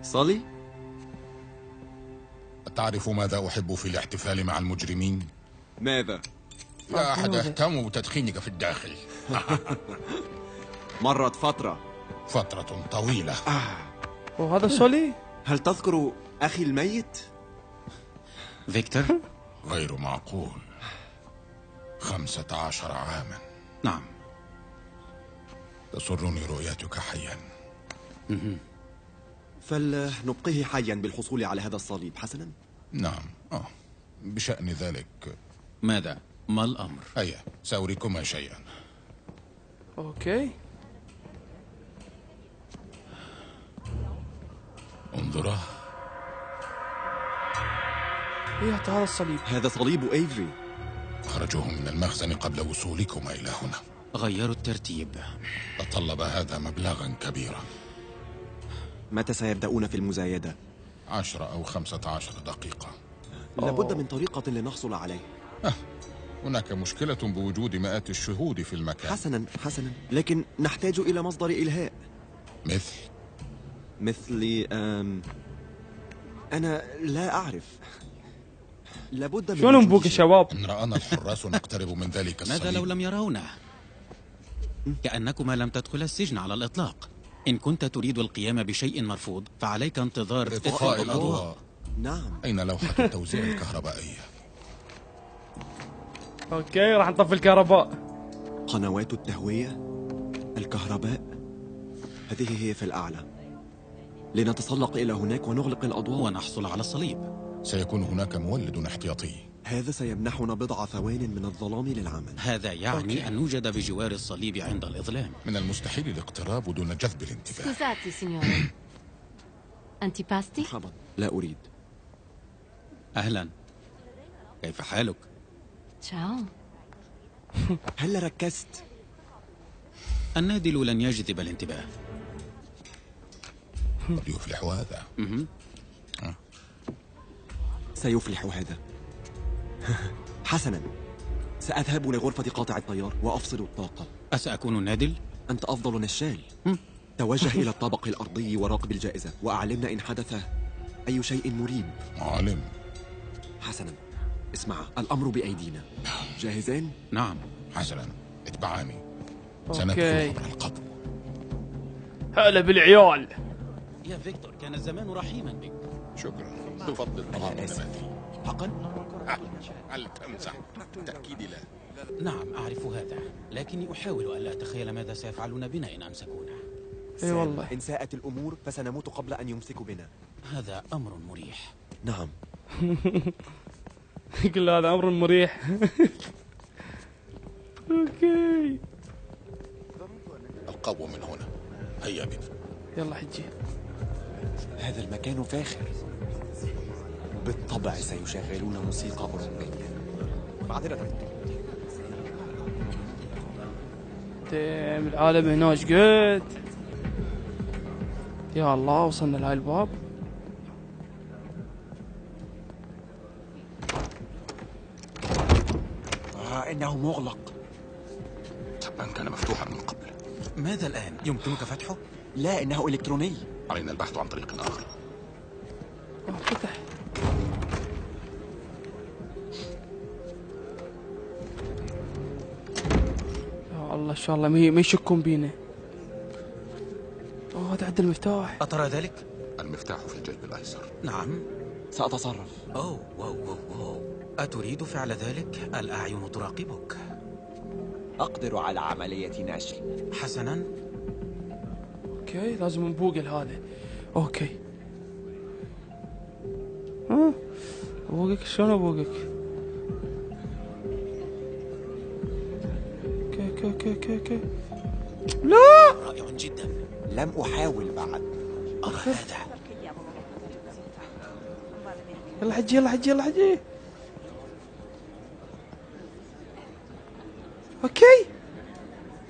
صلي.
أتعرف ماذا أحب في الاحتفال مع المجرمين؟
ماذا؟
لا أحد يهتم بتدخينك في الداخل.
مرت
فترة طويلة.
وهذا سولي؟
هل تذكر أخي الميت؟
فيكتور؟
غير معقول. 15 عاما.
نعم.
تسرني رؤيتك حيا.
فلنبقيه حيا بالحصول على هذا الصليب. حسنا.
نعم. بشأن ذلك.
ماذا؟ ما الأمر؟
هيا سأريكما شيئا.
اوكي.
انظرا.
ايه هذا الصليب؟
هذا صليب ايفري.
أخرجوه من المخزن قبل وصولكما إلى هنا.
غيروا الترتيب.
تطلب هذا مبلغا كبيرا.
متى سيبدأون في المزايدة؟
10 أو 15 دقيقة.
لابد من طريقة لنحصل عليه.
هناك مشكلة بوجود مئات الشهود في المكان.
حسنا، لكن نحتاج إلى مصدر إلهاء. مثل أنا لا أعرف. لابد من
شلون نبوك الشباب؟
إن رأنا الحراس نقترب من ذلك الصليب.
ماذا لو لم يرونه؟ كأنكما لم تدخل السجن على الإطلاق. إن كنت تريد القيام بشيء مرفوض فعليك انتظار
إطفاء الأضواء.
نعم.
أين لوحة التوزيع الكهربائية؟
اوكي راح نطفي الكهرباء.
قنوات التهوية، الكهرباء، هذه هي في الأعلى. لنتسلق إلى هناك ونغلق الأضواء
ونحصل على الصليب.
سيكون هناك مولد احتياطي.
هذا سيمنحنا بضع ثوان من الظلام للعمل.
هذا يعني أن نوجد بجوار الصليب عند الإظلام.
من المستحيل الاقتراب دون جذب الانتباه.
سكوزاتي سينيورا. أنتي باستي؟
مرحبا، لا أريد.
أهلا، كيف حالك؟
تشاو.
هل ركزت؟
النادل لن يجذب الانتباه.
قد يفلح هذا.
سيفلح هذا. حسنا، سأذهب لغرفة قاطع التيار وأفصل الطاقة.
أسأكون النادل؟
أنت أفضل نشال. توجه إلى الطابق الأرضي وراقب الجائزة، وأعلمنا إن حدث أي شيء مريب.
معلم.
حسنا، اسمع، الأمر بأيدينا. جاهزين؟
نعم.
حسنا، اتبعاني.
أوكي.
سندخل قبر القبر.
هلا بالعيال.
يا فيكتور، كان الزمان رحيما بك.
شكرا. تفضل طعام النباتي.
حقا؟
هل تمزح؟ بالتأكيد لا.
نعم، أعرف هذا، لكني أحاول ألا أتخيل ماذا سيفعلون بنا إن أمسكونا.
اي والله.
إن ساءت الأمور فسنموت قبل أن يمسكوا بنا.
هذا أمر مريح.
نعم.
يقول هذا أمر مريح. اوكي.
القوم من هنا. هيا بنا.
يلا حجي.
هذا المكان فاخر. بالطبع سيشغلون موسيقى أوروبية. معذرة.
ديم العالم هنا ايش قد. يا الله، وصلنا لهاي الباب.
إنه مغلق.
طبعا كان مفتوحا من قبل.
ماذا الآن؟ يمكنك فتحه؟
لا، إنه إلكتروني.
علينا البحث عن طريق آخر.
فتح. يا الله، ان شاء الله ما يشكون بينا. هذا عند المفتاح.
أترى ذلك؟
المفتاح في الجيب الأيسر.
نعم.
سأتصرف.
أوه واو واو واو. أتريد فعل ذلك؟ الأعين تراقبك.
أقدر على عملية نشر.
حسنا.
اوكي، لازم نبوقل هذا. اوكي. ها، ابوقك شلون ابوقك؟ اوكي. لا،
رائع جدا.
لم أحاول بعد.
أرى هذا.
يلا حجي يلا حجي يلا حجي. اوكي،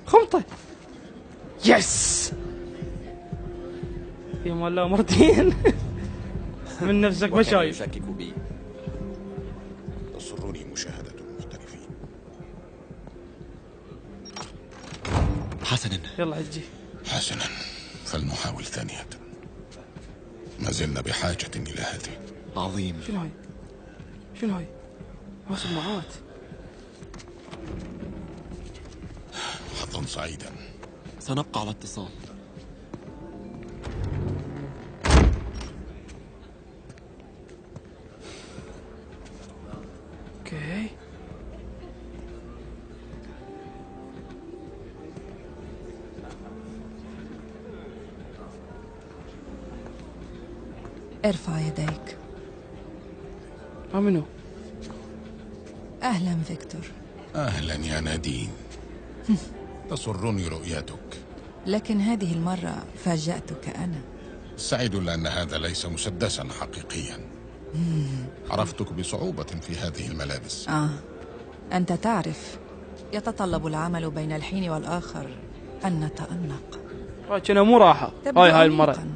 خمطة. يس. يا مالا مرتين. من نفسك ما شايف.
يشكك بي.
تسرني مشاهدة المحترفين.
حسنا.
يلا حجي.
حسنا، فلنحاول ثانية. ما زلنا بحاجة إلى هذه.
عظيم.
شنو هاي؟ سماعات.
حظا سعيدا.
سنبقى على اتصال.
اوكي.
ارفع يديك.
منو؟
أهلا فيكتور.
أهلا يا نادين. تسرني رؤيتك.
لكن هذه المرة فاجأتك أنا.
سعيد لأن هذا ليس مسدسا حقيقيا. عرفتك بصعوبة في هذه الملابس.
أنت تعرف، يتطلب العمل بين الحين والآخر أن نتأنق.
كنا مو راحة هاي المرة.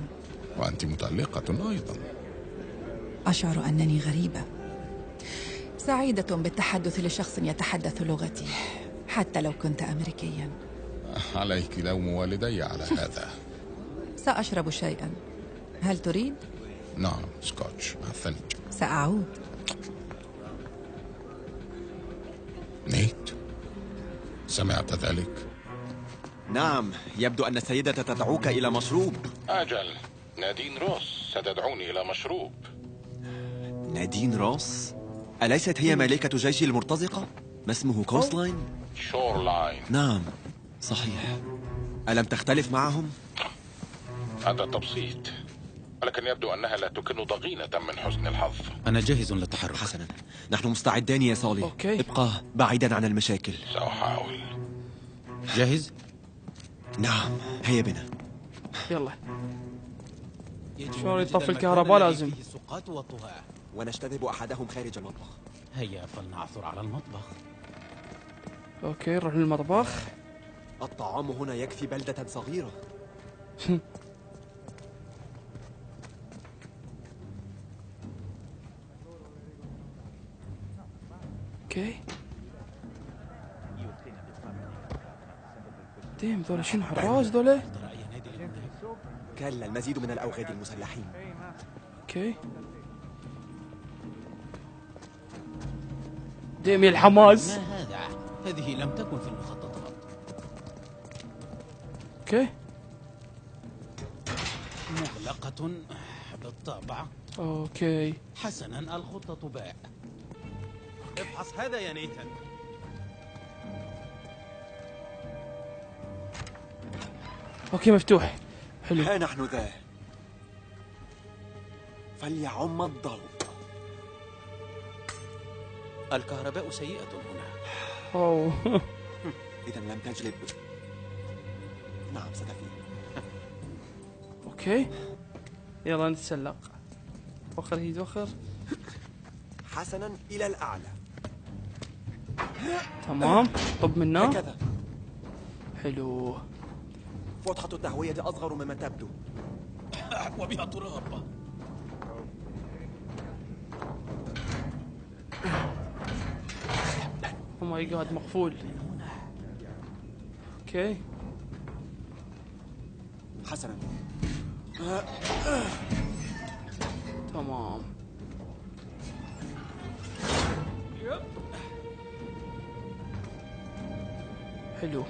وأنت متألقة أيضا.
أشعر أنني غريبة، سعيدة بالتحدث لشخص يتحدث لغتي حتى لو كنت أمريكيا.
عليك لوم والدي على هذا.
سأشرب شيئا، هل تريد؟
نعم، سكوتش مع الثلج.
سأعود.
نيت، سمعت ذلك؟
نعم، يبدو أن السيدة تدعوك إلى مشروب.
أجل، نادين روس ستدعوني إلى مشروب.
نادين روس؟ أليست هي ملكة جيش المرتزقة؟ ما اسمه كوستلاين؟
شورلاين.
نعم، صحيح. ألم تختلف معهم؟
هذا تبسيط، ولكن يبدو أنها لا تكن ضغينة من حسن الحظ.
أنا جاهز للتحرك.
حسنا، نحن مستعدان يا صالح.
أوكي.
ابقى بعيدا عن المشاكل.
سأحاول.
جاهز؟
نعم، هيا بنا.
يلا. شلون يطفي الكهرباء لازم.
سقات وطهاء.
ونجتذب أحدهم خارج المطبخ.
هيا فلنعثر على المطبخ.
اوكي نروح للمطبخ.
الطعام هنا يكفي بلدة صغيرة.
اوكي ديم ذولا شنو حراس ذولا؟
كلا المزيد من الأوغاد المسلحين.
اوكي ديم يا الحماس.
ما هذا؟ هذه لم تكن في المخططات.
اوكي
مغلقة بالطبع.
اوكي
حسنا الخطة باء. افحص هذا يا نيثان.
اوكي مفتوح. حلو.
ها نحن ذا. فليعم الضوء.
الكهرباء سيئة هنا.
اوه
إذا لم تجلب. نعم ستفيد.
اوكي يلا نتسلق. وخر هيد وخر.
حسنا إلى الأعلى.
تمام طب منا.
هكذا.
حلو.
فتحة التهوية أصغر مما تبدو.
وبها تراب.
او ماي جاد مقفول. اوكي
حسنا.
تمام. حلو.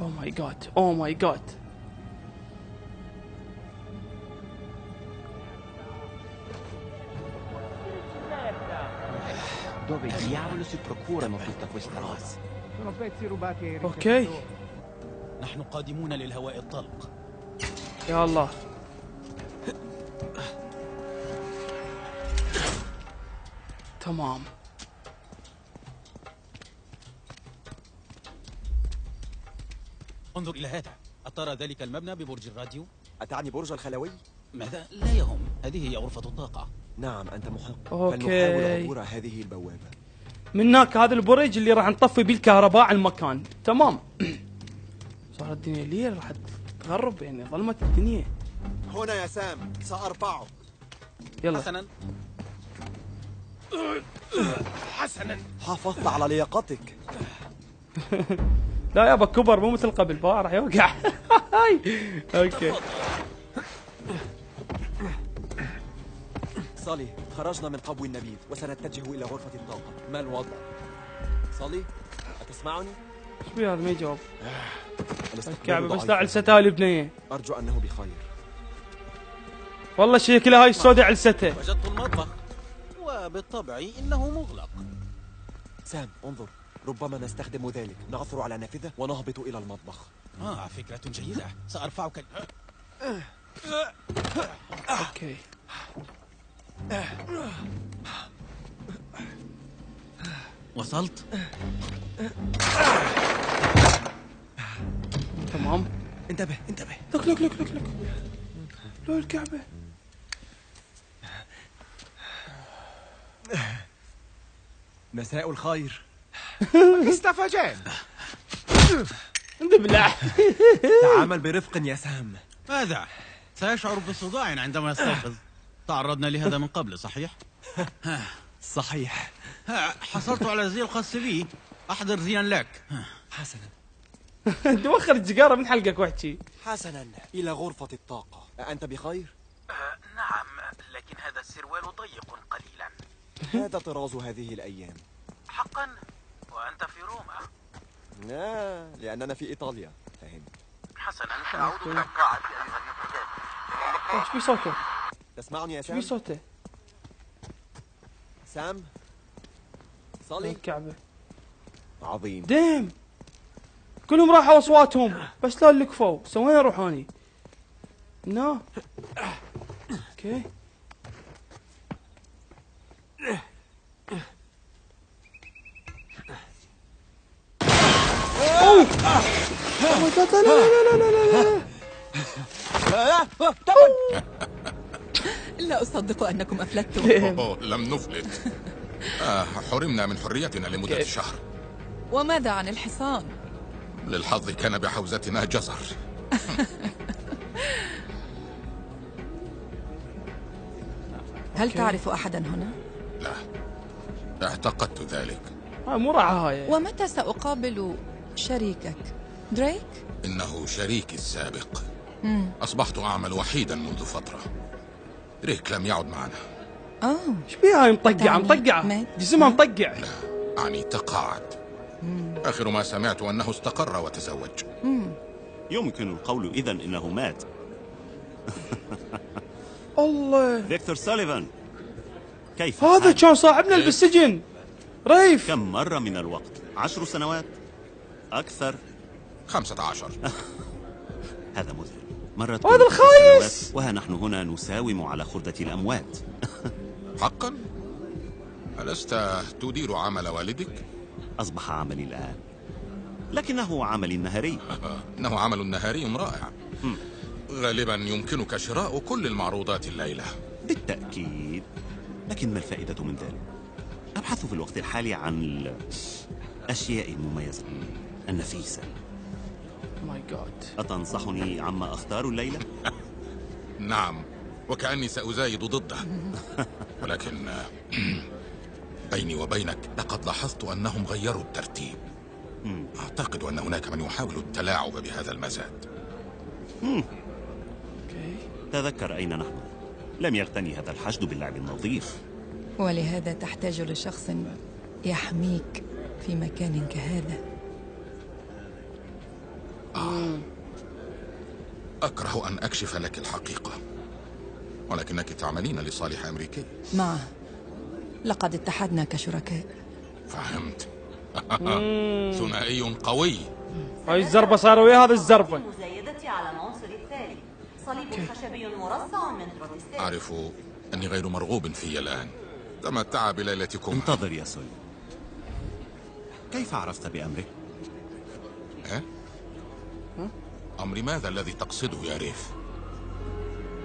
او ماي جاد او ماي جاد.
Dove diavolo si procurano tutta questa roba?
Sono pezzi rubati.
اوكي
نحن قادمون للهواء الطلق.
يا الله. تمام.
انظر إلى هذا. أترى ذلك المبنى ببرج الراديو؟
أتعني برج الخلوي؟
ماذا؟ لا يهم. هذه هي غرفة الطاقة.
نعم أنت محق.
أوكي.
فلنحاول عبور هذه البوابة.
من هناك هذا البرج اللي راح نطفي بيه الكهرباء على المكان. تمام. صار الدنيا ليل راح تغرب يعني ظلمت الدنيا.
هنا يا سام سأرفعه.
يلا.
حسنا. حسنا.
حافظت على لياقتك.
لا يابا كبر مو مثل قبل بقى راح يوقع. اوكي.
صالي خرجنا من قبو النبيذ وسنتجه إلى غرفة الطاقة. ما الوضع؟ صالي أتسمعني؟
ايش بيه هذا ما يجاوب. الكعبة بس لا علستها البنية.
أرجو أنه بخير.
والله شكلها هاي السوداء علستها.
وجدت المطبخ وبالطبع إنه مغلق.
سام انظر ربما نستخدم ذلك. نعثر على نافذة ونهبط إلى المطبخ.
فكرة جيدة. سأرفعك.
اوكي.
وصلت.
تمام.
انتبه انتبه.
لك لك لك لك لك. لو الكعبة.
مساء الخير.
استفجان.
انذبلع.
تعامل برفق يا سام.
ماذا؟ سيشعر بصداع عندما يستيقظ. تعرضنا لهذا من قبل صحيح؟
صحيح.
حصلت على زي الخاص بي. أحضر زيا لك.
حسنا.
توخر السيجارة من حلقك واحكي.
حسنا إلى غرفة الطاقة. أنت بخير؟
نعم لكن هذا السروال ضيق قليلا.
هذا طراز هذه الأيام.
حقا؟ وأنت في روما؟
لا لأننا في إيطاليا. فهم.
حسنا سأعود إلى القاعة أيها الفتيات.
ايش في صوته؟
تسمعني يا
ايش
سام؟
في صوته؟
سام صلي.
الكعبة.
عظيم.
ديم كلهم راحوا اصواتهم بس لا اللي كفوا. وين اروح اني؟ نا اوكي. اوه لا لا لا لا لا لا.
لا أصدق أنكم أفلتم.
لم نفلت. حرمنا من حريتنا لمدة شهر.
وماذا عن الحصان؟
للحظ كان بحوزتنا جزر.
هل تعرف أحدا هنا؟
لا، اعتقدت ذلك.
مو رعاية.
ومتى سأقابل شريكك دريك؟
إنه شريكي السابق. أصبحت أعمل وحيدا منذ فترة. دريك لم يعد معنا.
ايش بيها مطقعة جسمها مطقع.
لا، أعني تقاعد. آخر ما سمعت أنه استقر وتزوج.
يمكن القول إذن إنه مات.
الله،
فيكتور سوليفان، كيف
هذا كان صاحبنا اللي بالسجن ريف.
كم مرة من الوقت؟ 10 سنوات؟ أكثر؟
15.
هذا مذهل. مرت
هذا الخايس.
وها نحن هنا نساوم على خردة الأموات.
حقا؟ ألست تدير عمل والدك؟
أصبح عملي الآن، لكنه عمل نهاري.
إنه عمل نهاري رائع. غالبا يمكنك شراء كل المعروضات الليلة.
بالتأكيد، لكن ما الفائدة من ذلك؟ أبحث في الوقت الحالي عن الأشياء المميزة النفيسة.
ماي جاد.
أتنصحني عما أختار الليلة؟
نعم، وكأني سأزايد ضده. ولكن بيني وبينك لقد لاحظت أنهم غيروا الترتيب. أعتقد أن هناك من يحاول التلاعب بهذا المزاد.
تذكر أين نحن. لم يغتني هذا الحشد باللعب النظيف.
ولهذا تحتاج لشخص يحميك في مكان كهذا.
أكره أن أكشف لك الحقيقة، ولكنك تعملين لصالح أمريكي.
معه، لقد اتحدنا كشركاء.
فهمت. ثنائي قوي.
هاي الزربة صار ويا هذا الزربة.
المزايدة على العنصر التالي صليب خشبي مرصع من بروتستانت.
أعرف أني غير مرغوب في الآن. تمتع بليلتكم.
انتظر يا سولي. كيف عرفت بأمرك؟
أمر ماذا الذي تقصده يا ريف؟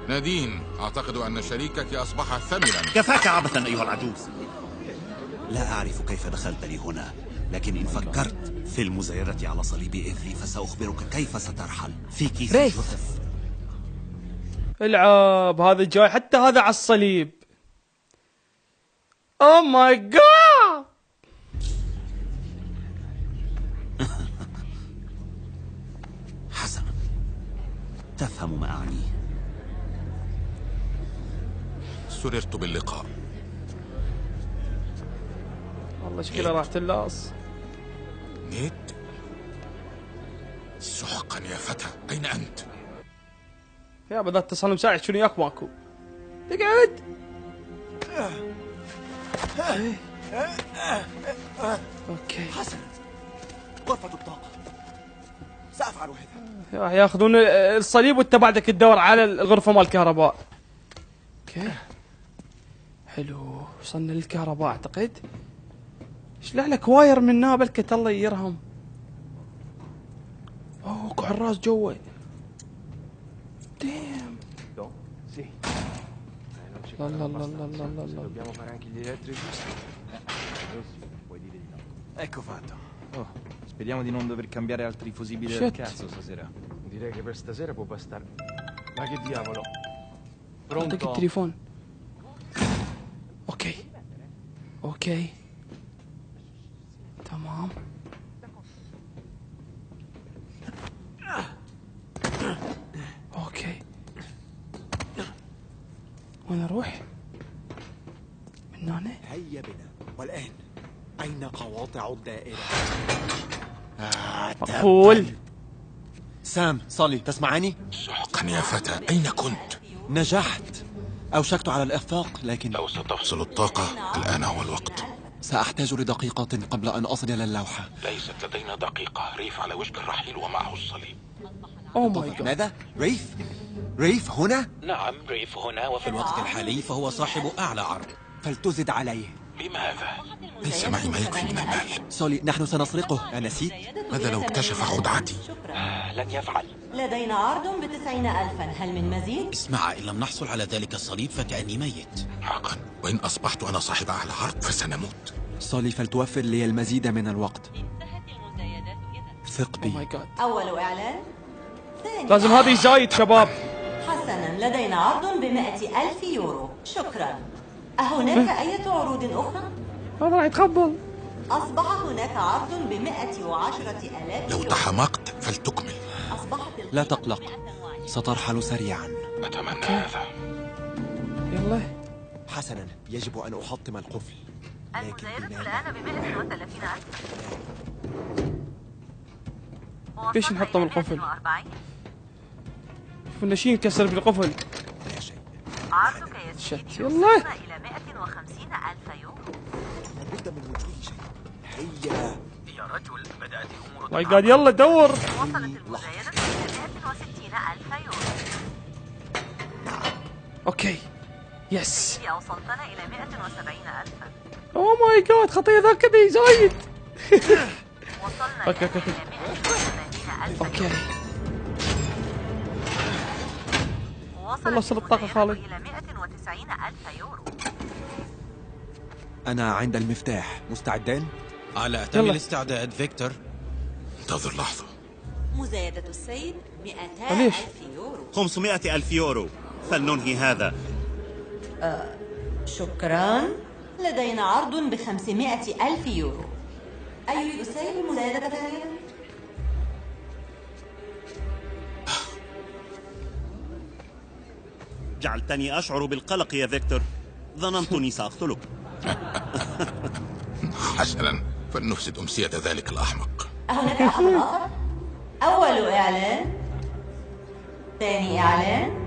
نادين، أعتقد أن شريكك أصبح ثمنا.
كفاك عبثا أيها العجوز. لا أعرف كيف دخلت لي هنا، لكن إن فكرت في المزايدة على صليب إيفلي فسأخبرك كيف سترحل في كيس جثث.
العب، هذا جاي حتى هذا على الصليب. اوه ماي جاد.
حسنا، تفهم ما أعنيه.
سررت باللقاء.
والله شكلها راح تلاص.
نيد، سحقا يا فتى، أين أنت؟
يا بدأت اتصل مساعد شنو ياك ماكو. اقعد. اوكي.
حسنا، غرفة الطاقة، سأفعل هذا.
راح ياخذون الصليب وانت بعدك تدور على الغرفة مال الكهرباء. اوكي. حلو، وصلنا للكهرباء اعتقد. شلع لك واير من نابلكة الله يرهم. اوه اكو حراس جوا. ديم. لا لا لا لا لا لا لا.
Dobbiamo fare anche gli elettri giusti. Puoi dire di no. Ecco fatto. Oh, speriamo di non dover cambiare altri fusibili del cazzo stasera. Direi che per stasera può bastare. Ma che diavolo?
Pronto? il telefono. Ok. Ok. تمام. اوكي. وين اروح؟ من هنا؟
هيا بنا. والآن أين قواطع الدائرة؟
مقفول.
سام، صلي، تسمعني؟
سحقا يا فتى، أين كنت؟
نجحت. أوشكت على الإخفاق، لكن
لو ستفصل الطاقة الآن هو الوقت.
سأحتاج لدقيقة قبل أن أصل إلى اللوحة.
ليست لدينا دقيقة. ريف على وشك الرحيل ومعه الصليب.
أوه ماي جاد.
ماذا؟ ريف؟ ريف هنا؟
نعم، ريف هنا، وفي
الوقت الحالي فهو صاحب أعلى عرض.
فلتزد عليه.
لماذا؟ ليس معي ما يكفي من المال.
سولي، نحن سنسرقه، أنسيت؟
ماذا لو اكتشف خدعتي؟
لن يفعل.
لدينا عرض ب90,000. هل من مزيد؟
اسمع، إن لم نحصل على ذلك الصليب فكأني ميت.
حقا، وإن أصبحت أنا صاحب أعلى عرض فسنموت.
صالي، فلتوفر لي المزيد من الوقت. ثق بي.
أول إعلان. ثاني
لازم هذه زايد شباب.
حسنا، لدينا عرض ب100,000 يورو. شكرا. أهناك أي عروض أخرى؟
هذا راح يتقبل.
أصبح هناك عرض ب110,000
لو
يورو.
تحمقت فلتكمل.
لا تقلق، سترحل سريعا.
أتمنى هذا.
يلا.
حسنا، يجب أن أحطم القفل.
المزايدة الآن ب130,000.
ليش نحطم القفل؟ فنشين كسر بالقفل.
عرضك يا سيدي
يلا.
إلى 150,000 يورو.
لابد من وجود شيء. هيا
يا رجل، بدأت الأمور
ماي جاد، يلا دور.
وصلت المزايدة إلى 160,000 يورو.
اوكي. يس.
سيدي، أوصلتنا إلى 170,000.
اوه ماي جاد، خطية ذا كذا زايد.
وصلنا
اوكي
إلى 180,000.
اوكي.
وصلت
وصل الطاقة خالي.
إلى 190,000 يورو.
أنا عند المفتاح. مستعدين؟
على أتم الاستعداد فيكتور.
انتظر لحظة.
مزايدة السيد 200,000 يورو.
500,000 يورو. فلننهي هذا.
شكرا. لدينا عرض ب500,000 يورو. أيريد السيد المزايدة ثانية؟
جعلتني أشعر بالقلق يا فيكتور. ظننتني سأقتلك.
حسنا، فلنفسد أمسية ذلك الأحمق.
هناك أحد آخر؟ أول إعلان. ثاني إعلان.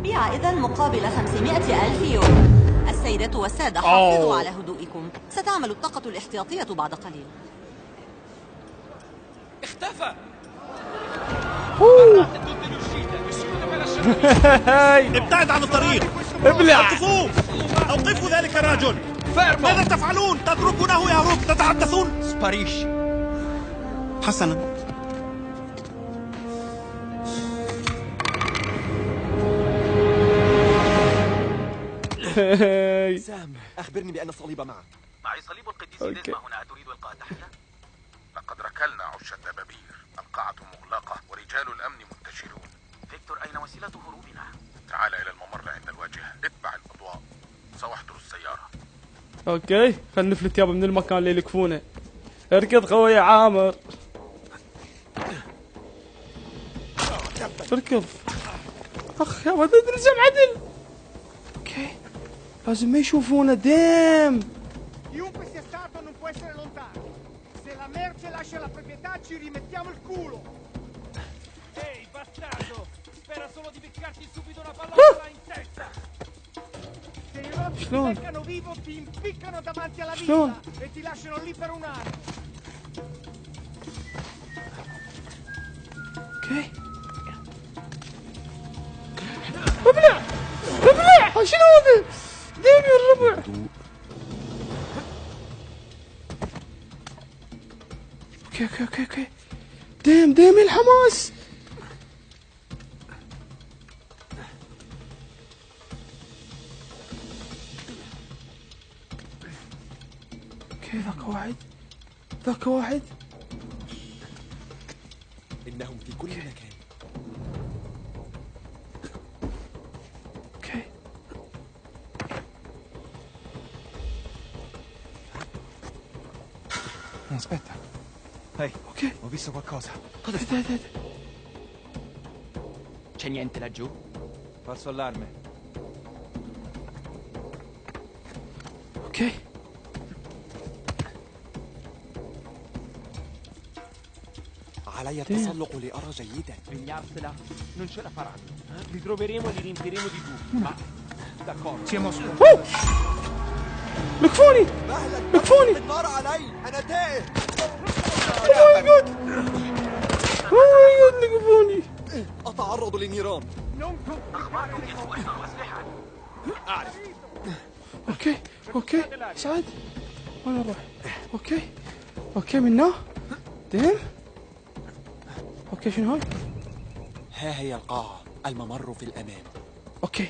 بيع إذن مقابل 500,000 يورو. السيدات والسادة، حافظوا على هدوئكم. ستعمل الطاقة الاحتياطية بعد قليل.
اختفى.
ابتعد عن الطريق.
ابلع.
أوقفوا ذلك الرجل. ماذا تفعلون؟ تتركونه يهرب. تتحدثون.
سباريش.
حسنا.
سام، أخبرني بأن الصليب معك.
معي صليب القديس ديزما هنا. أتريد إلقاء تحية؟
لقد ركلنا عش الدبابير. القاعة مغلقة ورجال الأمن منتشرون.
فيكتور، أين وسيلة هروبنا؟
تعال إلى الممر عند الواجهة. اتبع الأضواء. سأحضر السيارة.
اوكي، خلينا نفلت يابا من المكان اللي يلكفونه. اركض خوي عامر. اركض. اخ يابا تنزل عدل. اوكي، لازم ما يشوفونا. دام.
Chiunque sia stato non può essere lontano. Se la merce lascia la proprietà ci rimettiamo il culo. Ehi, bastardo! Spera solo di beccarti subito una pallottola in testa. Se i rotti ti beccano vivo ti impiccano davanti alla villa e ti lasciano lì per un anno.
اوكي. ابلع ابلع. شنو هذا؟ ديمي الربع. اوكي اوكي اوكي اوكي. ديمي الحماس. اوكي، ذاك واحد.
إنهم في كل مكان.
اوكي.
Aspetta. Ehi, ok, ho visto qualcosa. Cosa sta? C'è niente laggiù? Falso allarme.
Ok.
علي التسلق لأرى جيدا.
Svegnarsela non ce la faranno. Li troveremo e li riempiremo di buchi. Ma d'accordo.
Siamo su.
لكفوني. لكفوني.
النار علي. أنا تائه.
اوه ماي جاد. اوه ماي جاد، لكفوني.
أتعرض للنيران.
اوكي اوكي، سعد وين نروح؟ اوكي من هنا. دين. اوكي، شنو هاي؟
ها هي القاعة، الممر في الأمام.
اوكي.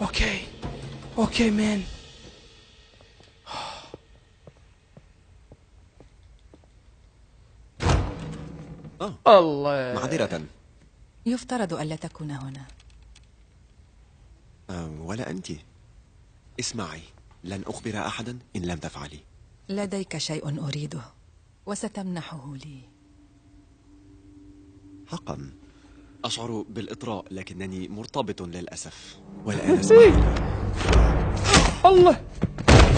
اوكي اوكي مان. الله.
معذرة.
يفترض ألا تكون هنا.
ولا أنت. اسمعي، لن أخبر أحدا إن لم تفعلي.
لديك شيء أريده وستمنحه لي.
حقا أشعر بالإطراء لكنني مرتبط للأسف. والآن اسمعي.
الله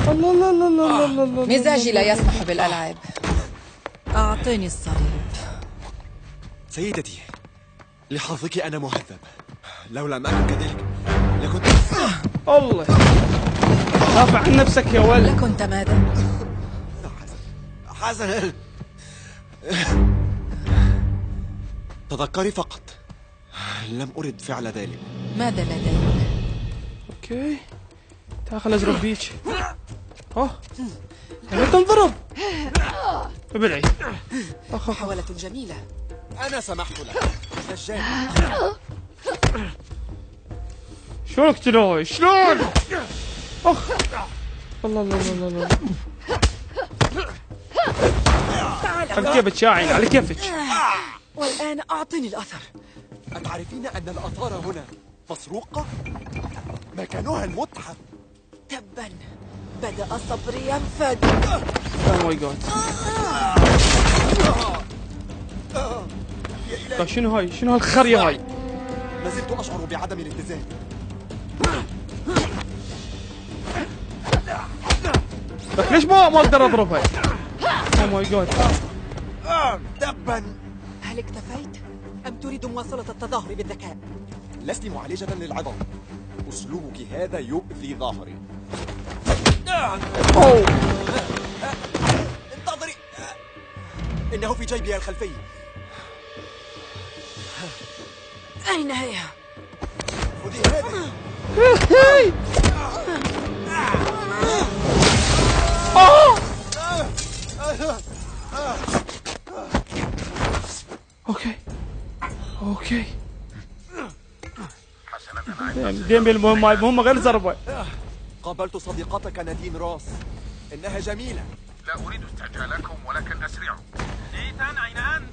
الله الله الله الله الله الله.
مزاجي لا يسمح بالألعاب. أعطيني الصليب.
سيدتي، لحظك أنا مهذب. لو لم أكن كذلك لكنت...
الله. دافع عن نفسك يا ولد.
لكنت ماذا؟
حسنا. تذكري فقط، لم أرد فعل ذلك.
ماذا لديك؟
اوكي. تعال خل ازرب بيك. لا تنضرب. ابلعي.
محاولة جميلة.
أنا سمحت لك. دجال.
شلون اقتلوه؟ شلون؟ اخ. الله الله الله الله. على كيفك شاعين، على كيفك.
والآن أعطني الأثر.
أتعرفين أن الآثار هنا مسروقة؟ مكانها المتحف.
تبا، بدأ صبري ينفد.
اوه ماي جاد. شنو هاي؟ شنو هالخرية هاي؟
ما زلت أشعر بعدم الاتزان.
لك ليش ما اقدر اضربها؟ اوه ماي جاد.
تبا.
هل اكتفيت؟ أم تريد مواصلة التظاهر بالذكاء؟
لست معالجة للعظام. أسلوبك هذا يؤذي ظهري.
أوه.
انتظري. إنه في جيبي الخلفي.
أين هي؟
خذي هذه.
اوكي اوكي. ديم المهمة غير ضربة.
قابلت صديقتك نادين روس، إنها جميلة.
لا أريد استعجالكم ولكن أسرعوا.
إيثان أين أنت؟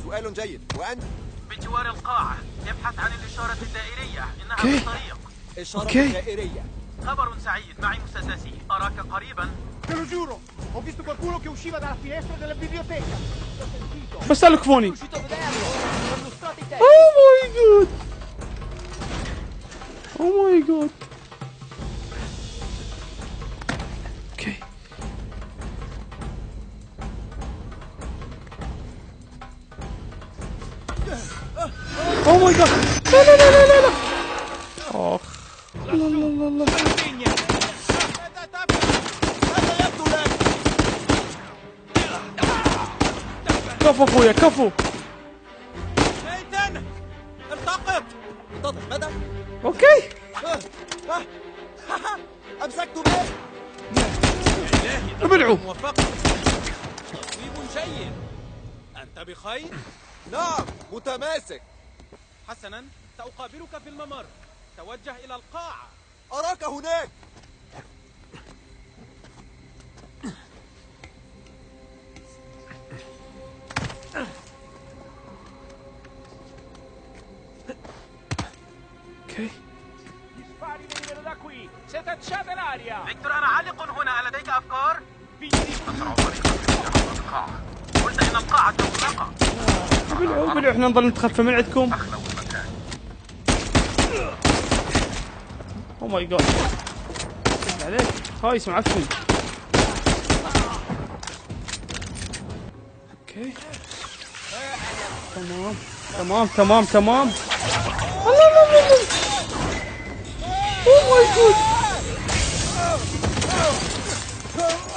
سؤال جيد، وأنت؟
بجوار القاعة، ابحث عن الإشارة الدائرية، إنها في الطريق.
إشارة دائرية.
خبر سعيد، معي مسدسي، أراك قريبا.
Te lo giuro, ho visto qualcuno che usciva dalla finestra della biblioteca. L'ho sentito.
بس الكفوني.
Sono riuscito a vederlo. Sono lustrati i testi.
Oh my god. Oh my god. Okay. Oh my god. لا لا لا لا لا. اخ. لا لا لا لا. كفو اخويا كفو.
ايثان التقط. انتظر ماذا؟
اوكي.
امسكت به.
ابلعوا.
تصويب جيد. أنت بخير؟
نعم متماسك.
حسنا، سأقابلك في الممر. توجه إلى القاعة.
أراك هناك.
اوكي.
فيكتور، أنا عالق هنا، ألديك أفكار؟ قلت إن القاعة مغلقة.
ابلعوا احنا نضل نتخفى من عندكم. او ماي جاد. عليك خايس معفن. اوكي تمام تمام تمام تمام. الله الله الله. او ماي جاد.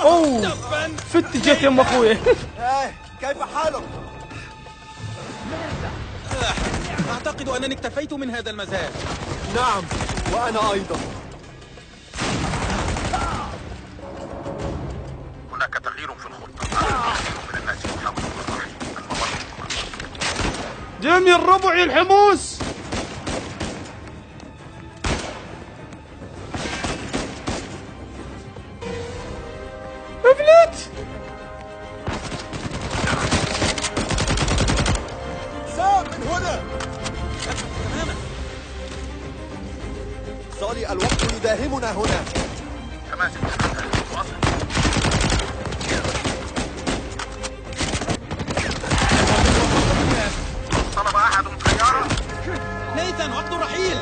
اوه فت جت يم اخويا.
كيف حالك؟
أعتقد أنني اكتفيت من هذا المزاج.
نعم، وأنا أيضا.
دمي الربع يا الحموس. افلت.
سام من هنا. صالي الوقت يداهمنا هنا.
تماسك. واصل. طلب أحد سيارة.
نيثان وقت الرحيل.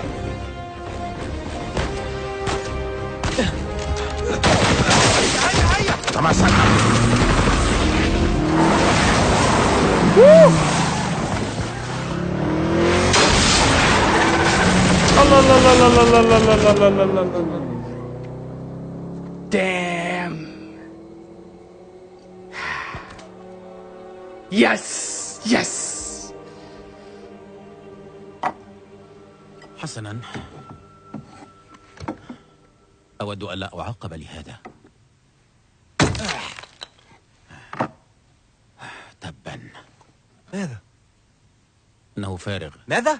تماسك.
الله الله الله الله الله الله الله الله الله الله. Damn. Yes. Yes.
حسنا، أود ألا أعاقب لهذا. تبا.
ماذا؟
إنه فارغ.
ماذا؟